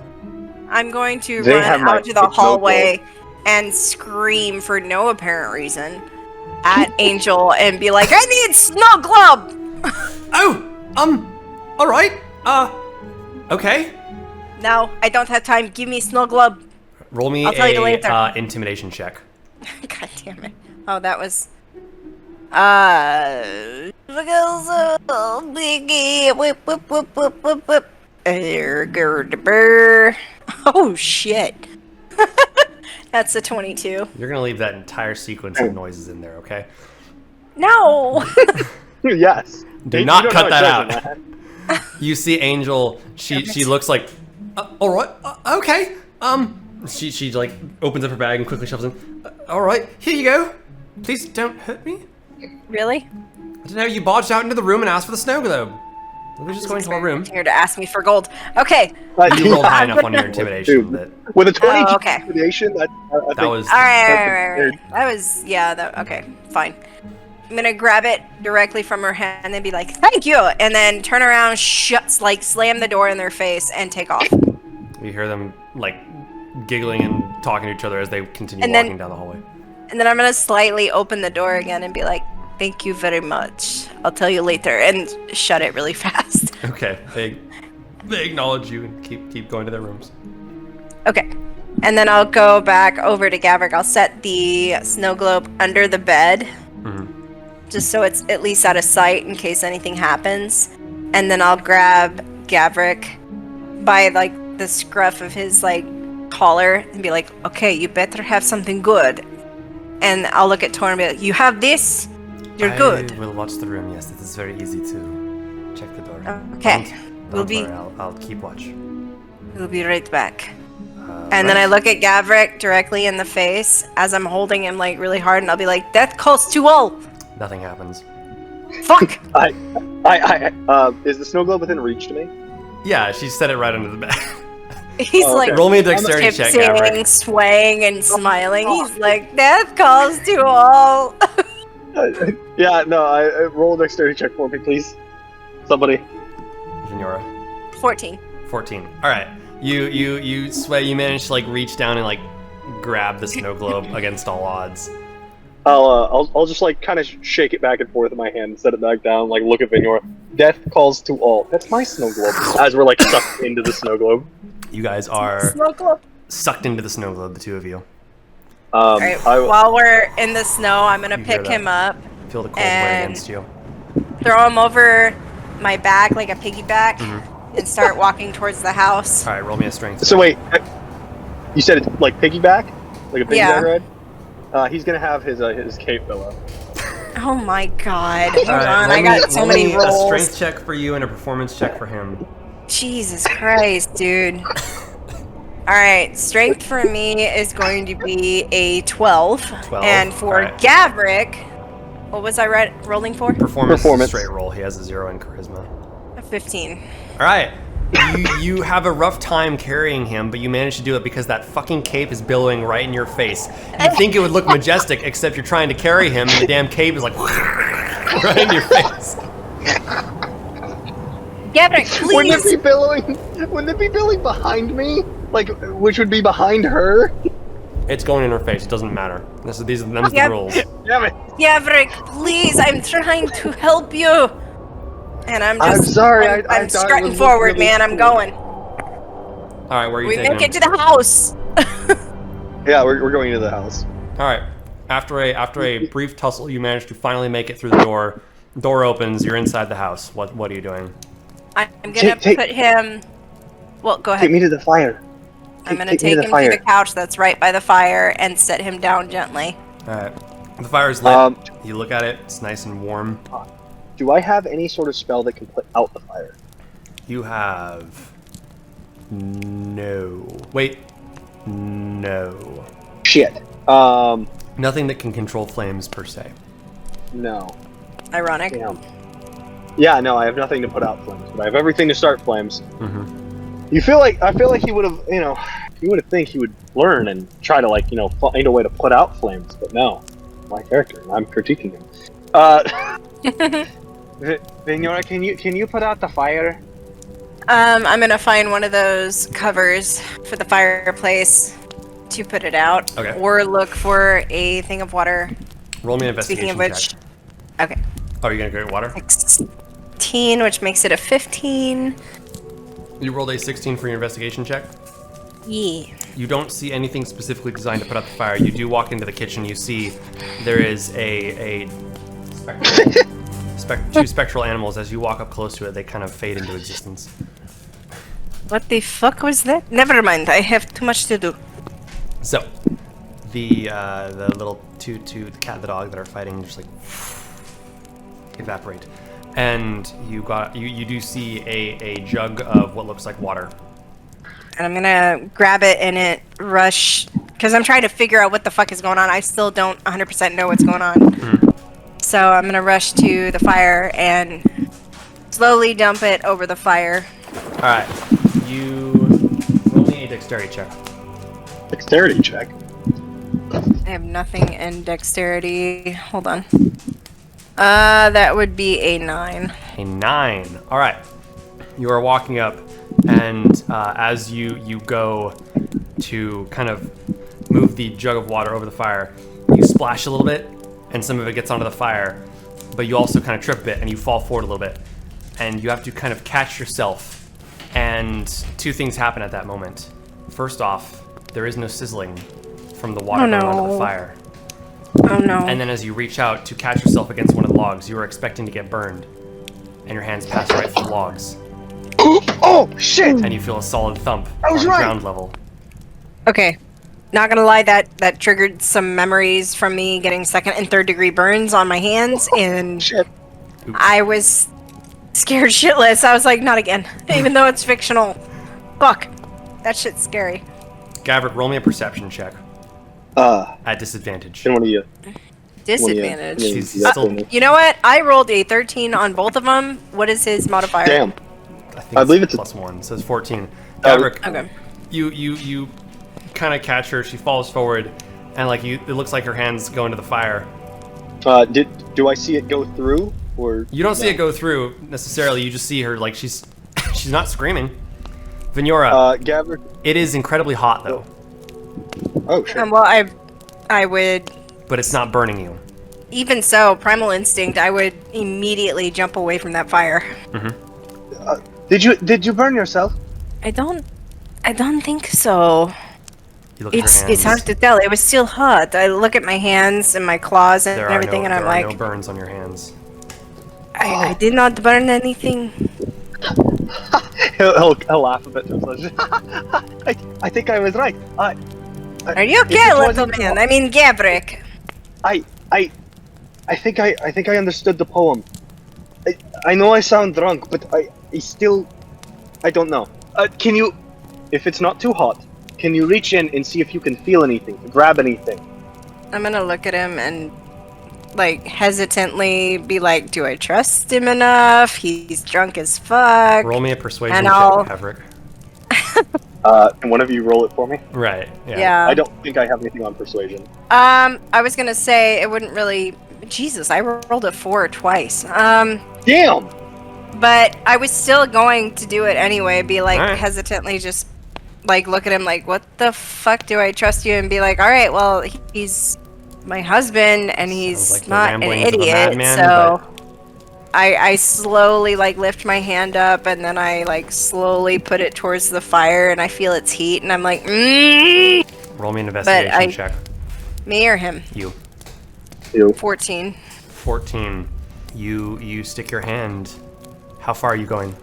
I'm going to They run have my out to the Snow hallway and scream for no apparent reason at Angel and be like, I need Snow Globe! Oh! Alright. Okay. No, I don't have time. Give me Snow Globe. Roll me I'll tell you later. Intimidation check. God damn it. Oh, that was... Biggie, whip, whip, whip, whip, whip, whip. Oh, shit. That's a 22. You're gonna leave that entire sequence of noises in there, okay? No! Yes. Do You not don't cut know that it's out. that. You see Angel, she looks like, alright, okay. She like opens up her bag and quickly shoves in. Alright, here you go. Please don't hurt me. Really? I don't know, you barged out into the room and asked for the snow globe. We're just going to our room. Here to ask me for gold. Okay. You rolled high enough on your intimidation that With a 22 okay. intimidation, I think that was... Alright. That was, yeah, okay, fine. I'm gonna grab it directly from her hand and be like, thank you! And then turn around, slam the door in their face and take off. You hear them, like, giggling and talking to each other as they continue And walking then- down the hallway. And then I'm gonna slightly open the door again and be like, thank you very much. I'll tell you later. And shut it really fast. Okay, they acknowledge you and keep going to their rooms. Okay. And then I'll go back over to Gavrick. I'll set the snow globe under the bed. Just so it's at least out of sight in case anything happens. And then I'll grab Gavrick by like the scruff of his like collar and be like, okay, you better have something good. And I'll look at Tor and be like, you have this? You're good. I will watch the room, yes. It is very easy to check the door. Okay. Don't worry, I'll keep watch. We'll be right back. And then I look at Gavrick directly in the face as I'm holding him like really hard and I'll be like, death calls to all! Nothing happens. Fuck! Is the snow globe within reach to me? Yeah, she set it right under the bed. He's like, Roll me a dexterity check, Gavrick. swaying and smiling. He's like, death calls to all! Yeah, no, I roll a dexterity check for me, please. Somebody. Vehnyora. 14. 14. Alright. You sway, you manage to like reach down and like grab the snow globe against all odds. I'll just like kind of shake it back and forth in my hand, set it back down, like look at Vehnyora. Death calls to all. That's my snow globe. As we're like sucked into the snow globe. You guys are Snow globe. sucked into the snow globe, the two of you. Alright, while we're in the snow, I'm gonna You hear pick that. him up, Feel the cold weight And- against you. throw him over my back like a piggyback, and start walking towards the house. Alright, roll me a strength. So wait, you said it's like piggyback, like a piggyback Yeah. ride. He's gonna have his cape bill up. Oh my god. Hold Alright, on, roll I me- got so roll many me a rolls. strength check for you and a performance check for him. Jesus Christ, dude. Alright, strength for me is going to be a 12. 12, And for alright. Gavrick, what was I rolling for? Performance. Performance. Straight roll. He has a 0 in charisma. A 15. Alright. You have a rough time carrying him, but you manage to do it because that fucking cape is billowing right in your face. You think it would look majestic, except you're trying to carry him, and the damn cape is like right in your face. Gavrick, Wouldn't it please! be billowing? Wouldn't it be billowing behind me? Like, which would be behind her? It's going in her face. It doesn't matter. These are the Yep. rules. Damn it! Gavrick, please! I'm trying to help you! And I'm I'm just... sorry, I I'm thought it strutting was forward, really man. I'm cool. going. All right, where are you We taking make him? it to the house. Yeah, we're going to the house. All right. After a brief tussle, you manage to finally make it through the door. Door opens. You're inside the house. What are you doing? I'm gonna put him. Well, go ahead. Take me to the fire. I'm gonna take him to the couch that's right by the fire and set him down gently. All right. The fire's lit. You look at it. It's nice and warm. Do I have any sort of spell that can put out the fire? You have no. Wait. No. Shit. Nothing that can control flames per se. No. Ironic. Damn. Yeah, no, I have nothing to put out flames, but I have everything to start flames. Mm-hmm. I feel like he would have, you would think he would learn and try to, like, find a way to put out flames, but no. My character, I'm critiquing him. Vehnyora, can you put out the fire? I'm gonna find one of those covers for the fireplace to put it out. Okay. Or look for a thing of water. Roll me an investigation Speaking of which, check. okay. Oh, you're gonna get water? 16, which makes it a 15. You rolled a 16 for your investigation check? Yeah. You don't see anything specifically designed to put out the fire. You do walk into the kitchen. You see there is a two spectral animals. As you walk up close to it, they kind of fade into existence. What the fuck was that? Never mind, I have too much to do. So, the little the cat and the dog that are fighting just like evaporate, and you do see a jug of what looks like water. And I'm gonna grab it and rush, because I'm trying to figure out what the fuck is going on. I still don't 100% know what's going on. So I'm gonna rush to the fire and slowly dump it over the fire. All right, you roll me a dexterity check. Dexterity check. I have nothing in dexterity. Hold on. That would be a 9. A 9. All right. You are walking up, and as you go to kind of move the jug of water over the fire, you splash a little bit, and some of it gets onto the fire, but you also kind of trip a bit, and you fall forward a little bit, and you have to kind of catch yourself, and two things happen at that moment. First off, there is no sizzling from the water going onto the fire. Oh no. And then as you reach out to catch yourself against one of the logs, you are expecting to get burned, and your hands pass right through the logs. Oh, shit! And you feel a solid thump I was on right. ground level. Okay. Not gonna lie, that triggered some memories from me getting second and third degree burns on my hands, and Shit. I was scared shitless. I was like, not again. Even though it's fictional. Fuck. That shit's scary. Gavrick, roll me a perception check. At disadvantage. Then what do you? Disadvantage. He's still, You know what? I rolled a 13 on both of them. What is his modifier? Damn. I believe it's plus 1, so it's 14. Gavrick, Okay. you kind of catch her. She falls forward, and it looks like her hands go into the fire. Do I see it go through, or You don't see it go through necessarily. You just see her she's not screaming. Vehnyora, Gavrick? it is incredibly hot though, Oh, shit. Well, I would. but it's not burning you. Even so, primal instinct, I would immediately jump away from that fire. Did you burn yourself? I don't think so. You look at her It's hands. hard to tell. It was still hot. I look at my hands and my claws and everything, and I'm there are like, no burns on your hands. I did not burn anything. He'll laugh a bit to himself. I think I was right. Are you okay, little man? I mean, Gavrick. I think I understood the poem. I know I sound drunk, but I still don't know. Can you, if it's not too hot, can you reach in and see if you can feel anything, grab anything? I'm gonna look at him and hesitantly be like, do I trust him enough? He's drunk as fuck. Roll me a persuasion And check, I'll- Gavrick. Can one of you roll it for me? Right. Yeah. I don't think I have anything on persuasion. I was gonna say it wouldn't really. Jesus, I rolled a 4 twice. Damn! But I was still going to do it anyway. Be like Alright. hesitantly, just look at him like, what the fuck do I trust you? And be like, all right, well, he's my husband and he's Sounds like the not an ramblings of a idiot, madman, so I slowly like lift my hand up and then I like slowly put it towards the fire and I feel its heat and I'm like, Roll me an investigation check. Me or him? You. 14. 14. You stick your hand. How far are you going?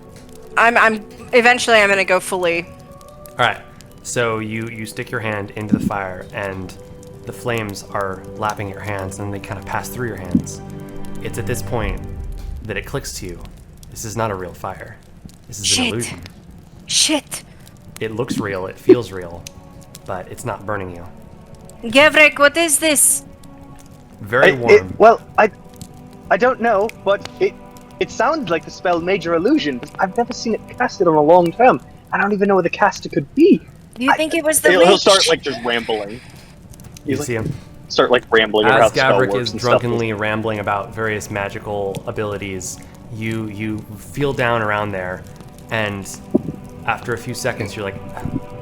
Eventually I'm gonna go fully. All right. So you stick your hand into the fire and the flames are lapping your hands and they kind of pass through your hands. It's at this point that it clicks to you. This is not a real fire. This is an illusion. Shit. It looks real, it feels real, but it's not burning you. Gavrick, what is this? Very warm. I don't know, but it sounds like the spell Major Illusion. But I've never seen it casted on a long term. I don't even know what the caster could be. Do you think it was the witch? He'll start like just rambling. You see him? Start like rambling about As how the spell Gavrick works is and drunkenly stuff. rambling about various magical abilities, you feel down around there, and after a few seconds, you're like,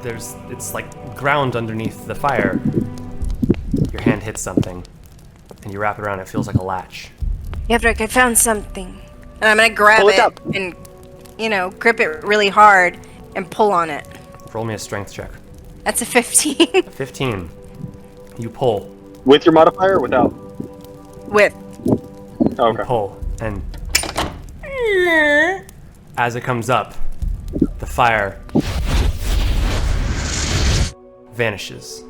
it's like ground underneath the fire. Your hand hits something, and you wrap it around. It feels like a latch. Gavrick, I found something, and I'm gonna grab Pull it it up. and, grip it really hard and pull on it. Roll me a strength check. That's a 15. 15. You pull. With your modifier or without? With. Oh, You okay. pull, and as it comes up, the fire vanishes,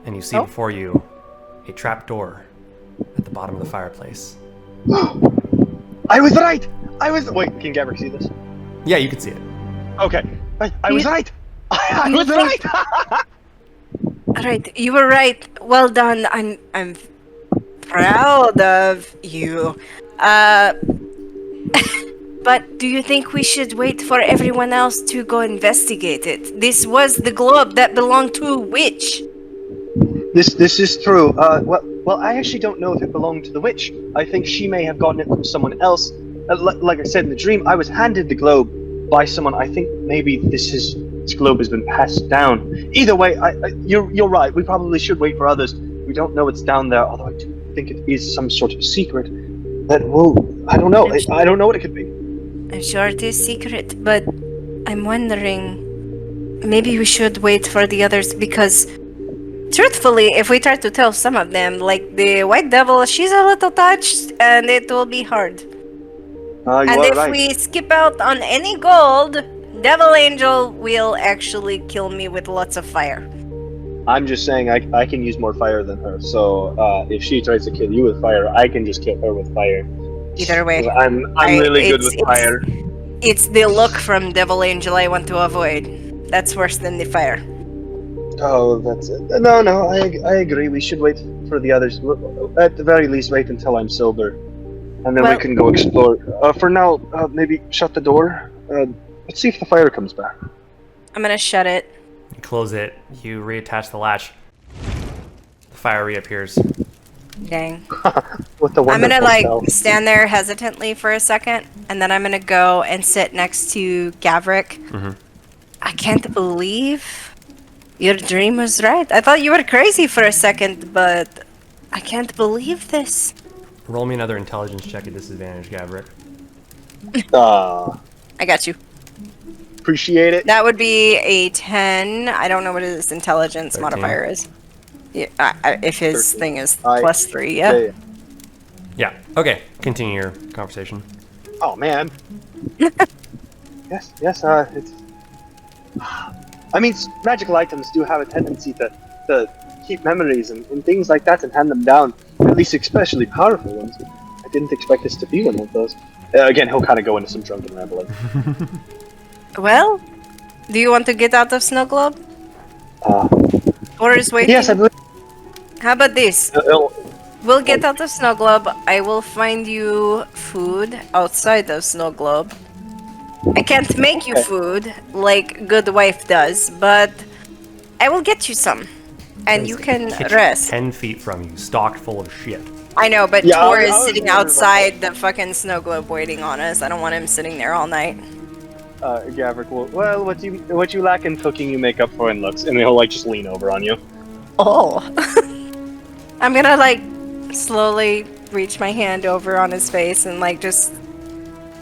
and you see before you a trapdoor at the bottom of the fireplace. I was right. Wait. Can Gavrick see this? Yeah, you can see it. Okay. I was right. I was right. Alright, you were right. Well done. I'm proud of you. But do you think we should wait for everyone else to go investigate it? This was the globe that belonged to a witch. This is true. Well, I actually don't know if it belonged to the witch. I think she may have gotten it from someone else. Like I said in the dream, I was handed the globe by someone. I think maybe this globe has been passed down. Either way, you're right. We probably should wait for others. We don't know what's down there, although I do think it is some sort of secret. I don't know. I don't know what it could be. I'm sure it is secret, but I'm wondering, maybe we should wait for the others because, truthfully, if we try to tell some of them, like the White Devil, she's a little touched, and it will be hard. And if we skip out on any gold, Devil Angel will actually kill me with lots of fire. I'm just saying I can use more fire than her. So if she tries to kill you with fire, I can just kill her with fire. Either way, I'm really good with fire. It's the look from Devil Angel I want to avoid. That's worse than the fire. Oh, that's it. No, I agree. We should wait for the others. At the very least, wait until I'm sober, and then we can go explore. For now, maybe shut the door. Let's see if the fire comes back. I'm gonna shut it. You close it. You reattach the latch. The fire reappears. Dang. With the I'm gonna wonderful spell. stand there hesitantly for a second, and then I'm gonna go and sit next to Gavrick. Mm-hmm. I can't believe your dream was right. I thought you were crazy for a second, but I can't believe this. Roll me another intelligence check at disadvantage, Gavrick. I got you. Appreciate it. That would be a 10. I don't know what his intelligence 13. modifier is. Yeah, if his 13. thing is plus 3, yeah. Yeah. Okay. Continue your conversation. Oh man. yes. It's. I mean, magical items do have a tendency to keep memories and things like that and hand them down. At least, especially powerful ones. I didn't expect this to be one of those. Again, he'll kind of go into some drunken rambling. Well, do you want to get out of Snow Globe? Or is waiting? Yes, I believe. How about this? We'll get out of Snow Globe. I will find you food outside of Snow Globe. I can't make you food like good wife does, but I will get you some. And you can rest. 10 feet from you, stocked full of shit. I know, but Yeah, Tor I is was sitting wondering outside the fucking Snow Globe waiting on us. I don't want him sitting there all night. Gavrick, well, what you lack in cooking, you make up for in looks, and he'll just lean over on you. Oh. I'm gonna slowly reach my hand over on his face and like just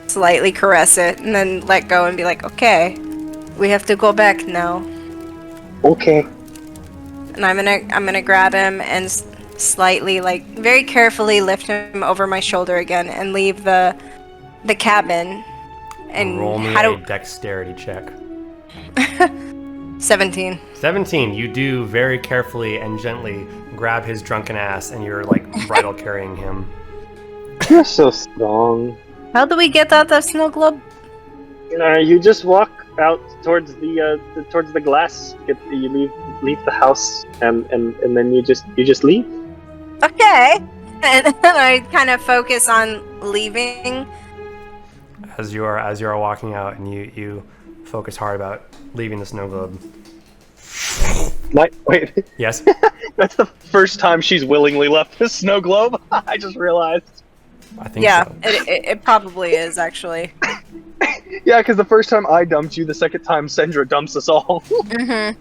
slightly caress it, and then let go and be like, "Okay, we have to go back now." Okay. And I'm gonna grab him and slightly, like very carefully, lift him over my shoulder again and leave the cabin. And Roll me a dexterity check. 17. 17. You do very carefully and gently grab his drunken ass, and you're like bridle carrying him. You're so strong. How do we get out of Snow Globe? You just walk out towards the glass. You leave the house, and then you just leave. Okay. And I kind of focus on leaving. As you are walking out, and you focus hard about leaving the snow globe. Wait. Yes. That's the first time she's willingly left the snow globe. I just realized. I think Yeah, so. it probably is actually. Yeah, because the first time I dumped you, the second time Sendra dumps us all. Mm-hmm.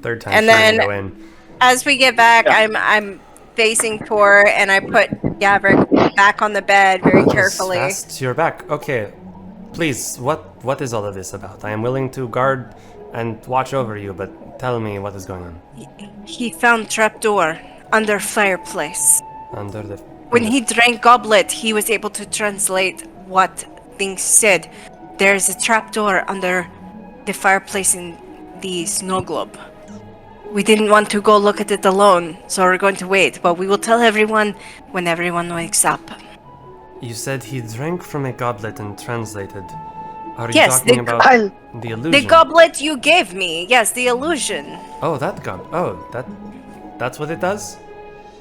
Third time. And she's gonna then- go in. As we get back, Yeah. I'm facing Tor, and I put Gavrick back on the bed very carefully. Fast, you're back. Okay. Please, what is all of this about? I am willing to guard and watch over you, but tell me what is going on. He found trapdoor under fireplace. Under the... When he drank goblet, he was able to translate what things said. There's a trapdoor under the fireplace in the snow globe. We didn't want to go look at it alone, so we're going to wait, but we will tell everyone when everyone wakes up. You said he drank from a goblet and translated. Are you Yes, talking the- about the illusion? The goblet you gave me, yes, the illusion. Oh, that goblet. Oh, that's what it does?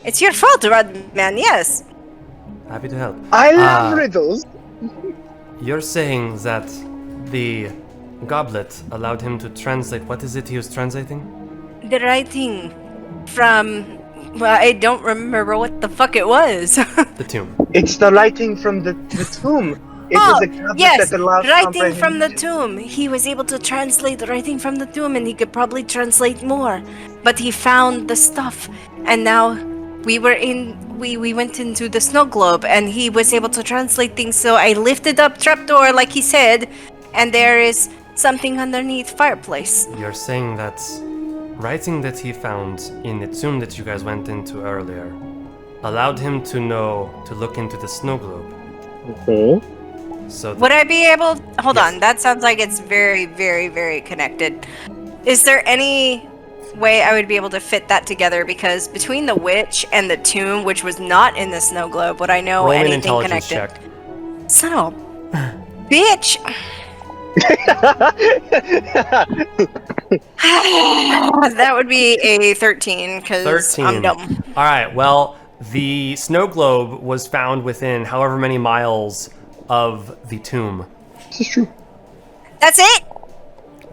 It's your fault, Rodman, yes. Happy to help. I love riddles. You're saying that the goblet allowed him to translate. What is it he was translating? The writing from... Well, I don't remember what the fuck it was. The tomb. It's the writing from the tomb. It is a tablet yes, that allows writing from the comprehension. tomb. He was able to translate the writing from the tomb, and he could probably translate more. But he found the stuff, and now we went into the snow globe, and he was able to translate things. So I lifted up trapdoor, like he said, and there is something underneath fireplace. You're saying that writing that he found in the tomb that you guys went into earlier allowed him to know to look into the snow globe. Mhm. So Would I be able... Hold Yes. on, that sounds like it's very, very, very connected. Is there any way I would be able to fit that together? Because between the witch and the tomb, which was not in the snow globe, would I know roll me an anything intelligence connected? check. Son of a bitch! That would be a 13, because 13. I'm dumb. All right. Well, the snow globe was found within however many miles of the tomb. This is true. That's it?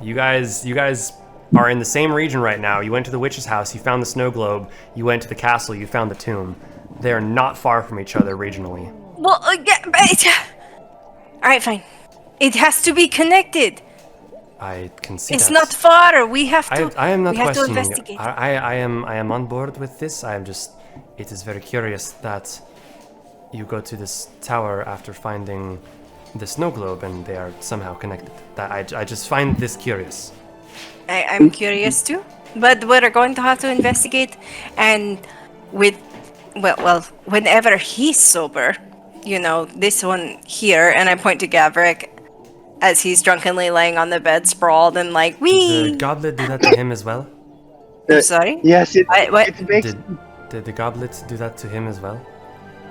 You guys are in the same region right now. You went to the witch's house. You found the snow globe. You went to the castle. You found the tomb. They are not far from each other regionally. Well, alright, fine. It has to be connected. I can see It's that. not far. We have to. I am not we have to questioning. investigate. I am on board with this. I am just. It is very curious that you go to this tower after finding the snow globe and they are somehow connected. That I just find this curious. I'm curious too, but we're going to have to investigate, and whenever he's sober, this one here, and I point to Gavrick as he's drunkenly laying on the bed, sprawled and like, Did wee. the goblet do that to him as well? I'm sorry. Yes, What? it makes. Did the goblet do that to him as well?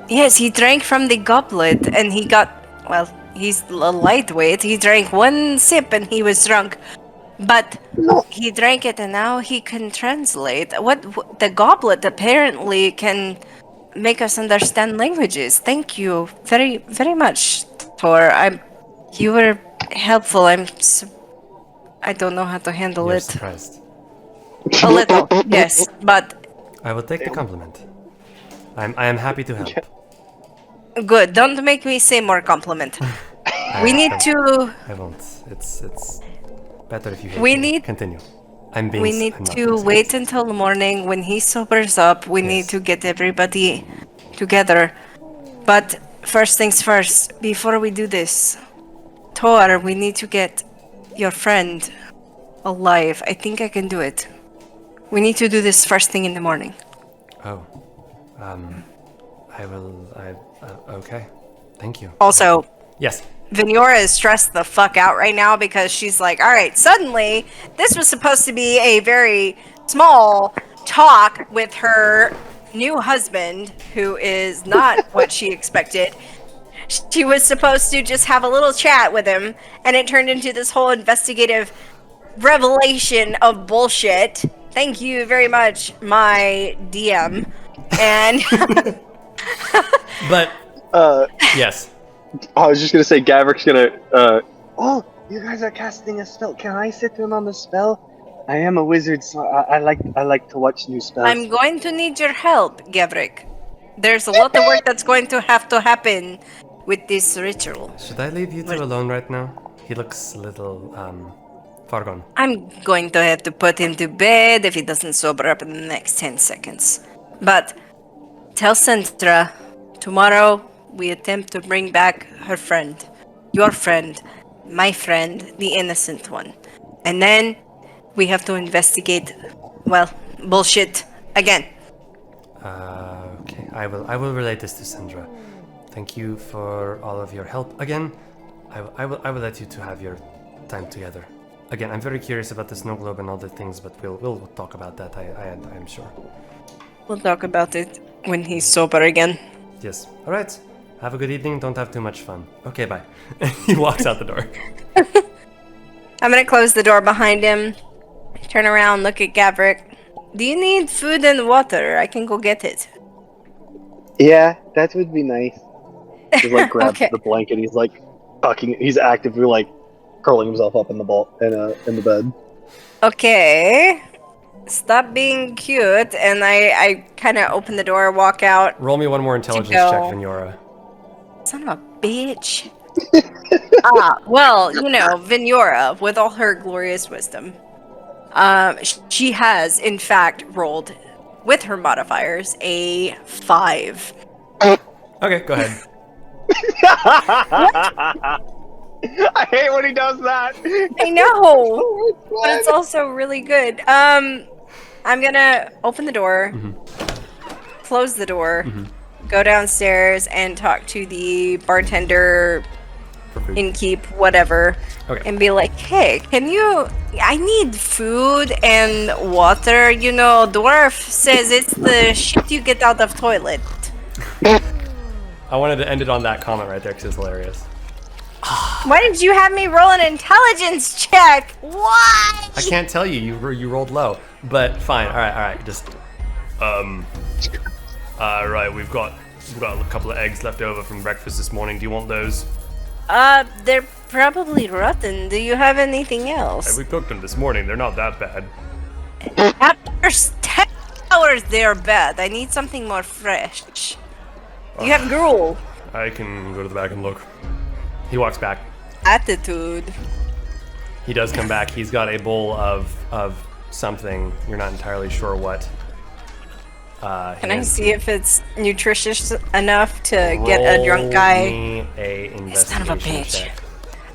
Yes, he drank from the goblet, and he got. Well, he's a lightweight. He drank one sip, and he was drunk. But he drank it, and now he can translate. What the goblet apparently can make us understand languages. Thank you very, very much, Tor. You were helpful. I don't know how to handle You're it. surprised. A little, yes, but I will take the compliment. I am happy to help. good. Don't make me say more compliment. We need to. I won't. It's better if you hate We me. need- Continue. I'm being. We need I'm not to being wait sarcastic. until the morning when he sobers up. We need Yes. to get everybody together. But first things first, before we do this, Tor, we need to get your friend alive. I think I can do it. We need to do this first thing in the morning. Oh. Okay. Thank you. Also, Yes. Vehnyora is stressed the fuck out right now because she's like, alright, suddenly, this was supposed to be a very small talk with her new husband, who is not what she expected. She was supposed to just have a little chat with him, and it turned into this whole investigative revelation of bullshit. Thank you very much, my DM. And But yes. I was just gonna say, Gavrick's gonna. Oh, you guys are casting a spell. Can I sit in on the spell? I am a wizard, so I like to watch new spells. I'm going to need your help, Gavrick. There's a lot of work that's going to have to happen with this ritual. Should I leave you two alone right now? He looks a little far gone. I'm going to have to put him to bed if he doesn't sober up in the next 10 seconds. But tell Centra, tomorrow we attempt to bring back her friend. Your friend. My friend. The innocent one. And then we have to investigate, well, bullshit again. Okay. I will relate this to Sandra. Thank you for all of your help again. I will let you two have your time together. Again, I'm very curious about the snow globe and all the things, but we'll talk about that. I'm sure. We'll talk about it when he's sober again. Yes. All right. Have a good evening. Don't have too much fun. Okay, bye. He walks out the door. I'm gonna close the door behind him. Turn around, look at Gavrick. Do you need food and water? I can go get it. Yeah, that would be nice. He like grabs Okay. the blanket. He's like tucking. He's actively like curling himself up in the bed. Okay. Stop being cute, and I kind of open the door, walk out. Roll me one more intelligence go. check, Vehnyora. Son of a bitch. Well, you know, Vehnyora, with all her glorious wisdom, she has, in fact, rolled, with her modifiers, a 5. Okay, go ahead. I hate when he does that. I know, but it's also really good. I'm gonna open the door, close the door, go downstairs, and talk to the bartender, For food. innkeep, whatever, Okay. and be like, hey, I need food and water. You know, dwarf says it's the shit you get out of toilet. I wanted to end it on that comment right there because it's hilarious. Why did you have me roll an intelligence check? Why? I can't tell you. You rolled low, but fine. All right. Just right. We've got a couple of eggs left over from breakfast this morning. Do you want those? They're probably rotten. Do you have anything else? We cooked them this morning. They're not that bad. After 10 hours, they're bad. I need something more fresh. You have gruel. I can go to the back and look. He walks back. Attitude. He does come back. He's got a bowl of something. You're not entirely sure what. Can I see if it's nutritious enough to get a drunk guy? Roll me a Son of a investigation bitch. check.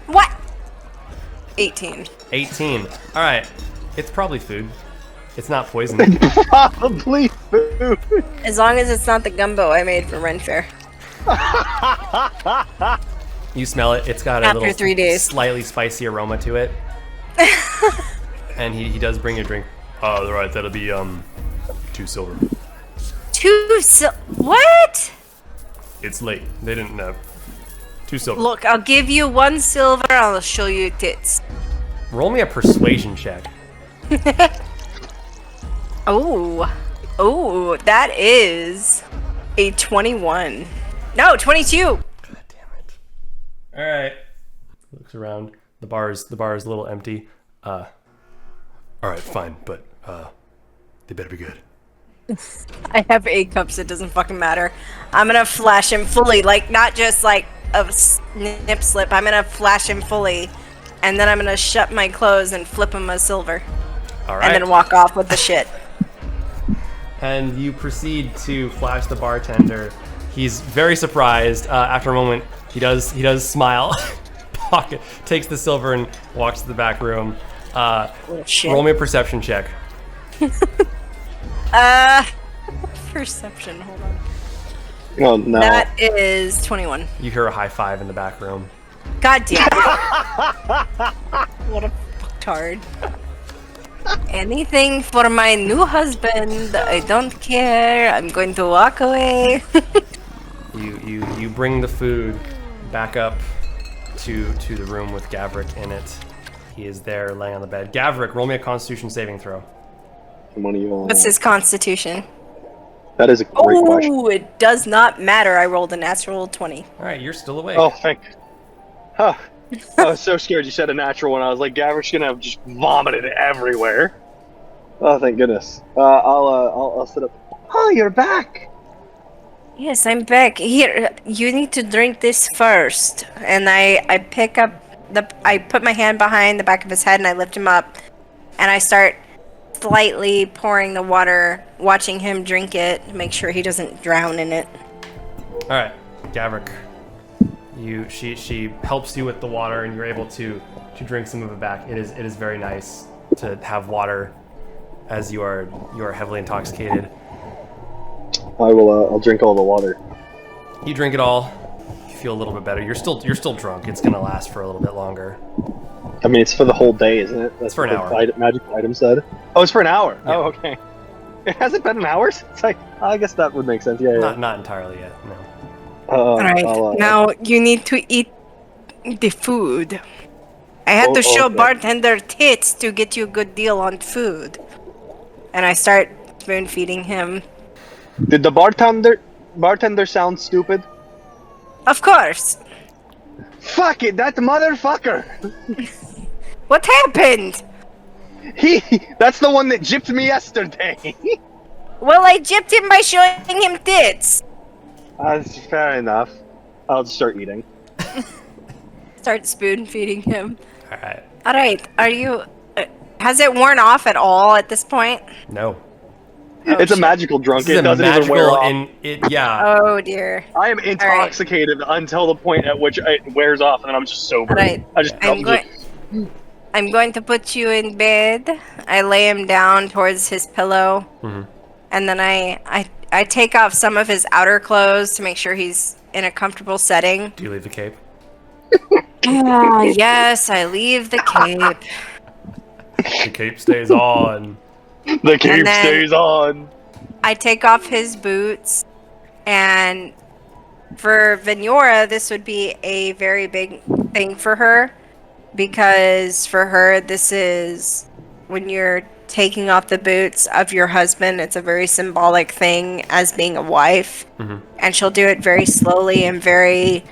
What? 18. 18. All right. It's probably food. It's not poison. Probably food. As long as it's not the gumbo I made for Ren Fair. You smell it. It's got a After little 3 days. slightly spicy aroma to it. And he does bring you a drink. Oh, right. That'll be 2 silver. What? It's late. They didn't know. 2 silver. Look, I'll give you 1 silver. I'll show you tits. Roll me a persuasion check. Oh, that is a 21. No, 22. God damn it. All right. Looks around. The bar is a little empty. All right, fine, but they better be good. I have 8 cups. It doesn't fucking matter. I'm gonna flash him fully, like not just like a snip slip. I'm gonna flash him fully, and then I'm gonna shut my clothes and flip him a silver, All right. and then walk off with the shit. And you proceed to flash the bartender He's very surprised. After a moment, he does smile. Pocket takes the silver and walks to the back room. Shit. Roll me a perception check. Perception. Hold on. Oh no. That is 21. You hear a high five in the back room. God damn it. What a fucktard. Anything for my new husband. I don't care. I'm going to walk away. You bring the food back up to the room with Gavrick in it. He is there laying on the bed. Gavrick, roll me a Constitution saving throw. One of you all. What's his constitution? That is a great question. Oh, it does not matter. I rolled a natural 20. All right, you're still awake. Oh, thank. Huh. I was so scared you said a natural one. I was like, Gavrick's gonna have just vomited everywhere. Oh, thank goodness. I'll sit up. Oh, you're back. Yes, I'm back. Here, you need to drink this first. And I pick up I put my hand behind the back of his head and I lift him up. And I start slightly pouring the water, watching him drink it to make sure he doesn't drown in it. All right, Gavrick. She helps you with the water, and you're able to drink some of it back. It is very nice to have water as you are heavily intoxicated. I'll drink all the water. You drink it all. You feel a little bit better. You're still drunk. It's gonna last for a little bit longer. I mean, it's for the whole day, isn't it? That's It's for an what hour. the magic item said. Oh, it's for an hour. Yeah. Oh, okay. It hasn't been an hour since I guess that would make sense. Yeah, yeah. Not entirely yet. No. Alright, now you need to eat the food. I had to show okay. bartender tits to get you a good deal on food. And I start spoon feeding him. Did the bartender sound stupid? Of course. Fuck it, that motherfucker! What happened? That's the one that gypped me yesterday. Well, I gypped him by showing him tits. That's fair enough. I'll just start eating. Start spoon feeding him. All right. Alright, are you... has it worn off at all at this point? No. It's a shit. magical drunk. This It is a doesn't even wear off. Yeah. Oh dear. I am intoxicated until the point at which it wears off, and then I'm just sober. Alright, I'm going to put you in bed. I lay him down towards his pillow. Mhm. And then I take off some of his outer clothes to make sure he's in a comfortable setting. Do you leave the cape? Yes, I leave the cape. The cape stays on. The cape And then- stays on. I take off his boots, and for Vehnyora, this would be a very big thing for her, because for her, this is when you're taking off the boots of your husband, it's a very symbolic thing as being a wife, and she'll do it very slowly and very,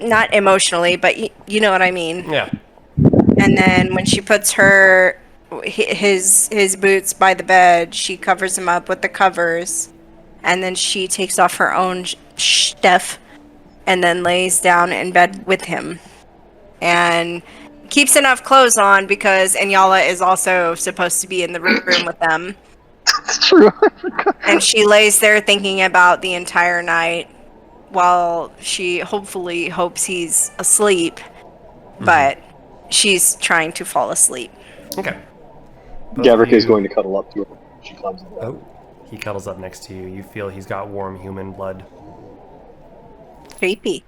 not emotionally, but you know what I mean. Yeah. And then when she puts his boots by the bed, she covers him up with the covers, and then she takes off her own stuff and then lays down in bed with him and keeps enough clothes on because Anyala is also supposed to be in the room with them. That's true. And she lays there thinking about the entire night while she hopefully hopes he's asleep, but she's trying to fall asleep. Okay. Gavrick is going to cuddle up to her. She climbs in bed. Oh, he cuddles up next to you. You feel he's got warm human blood. Creepy.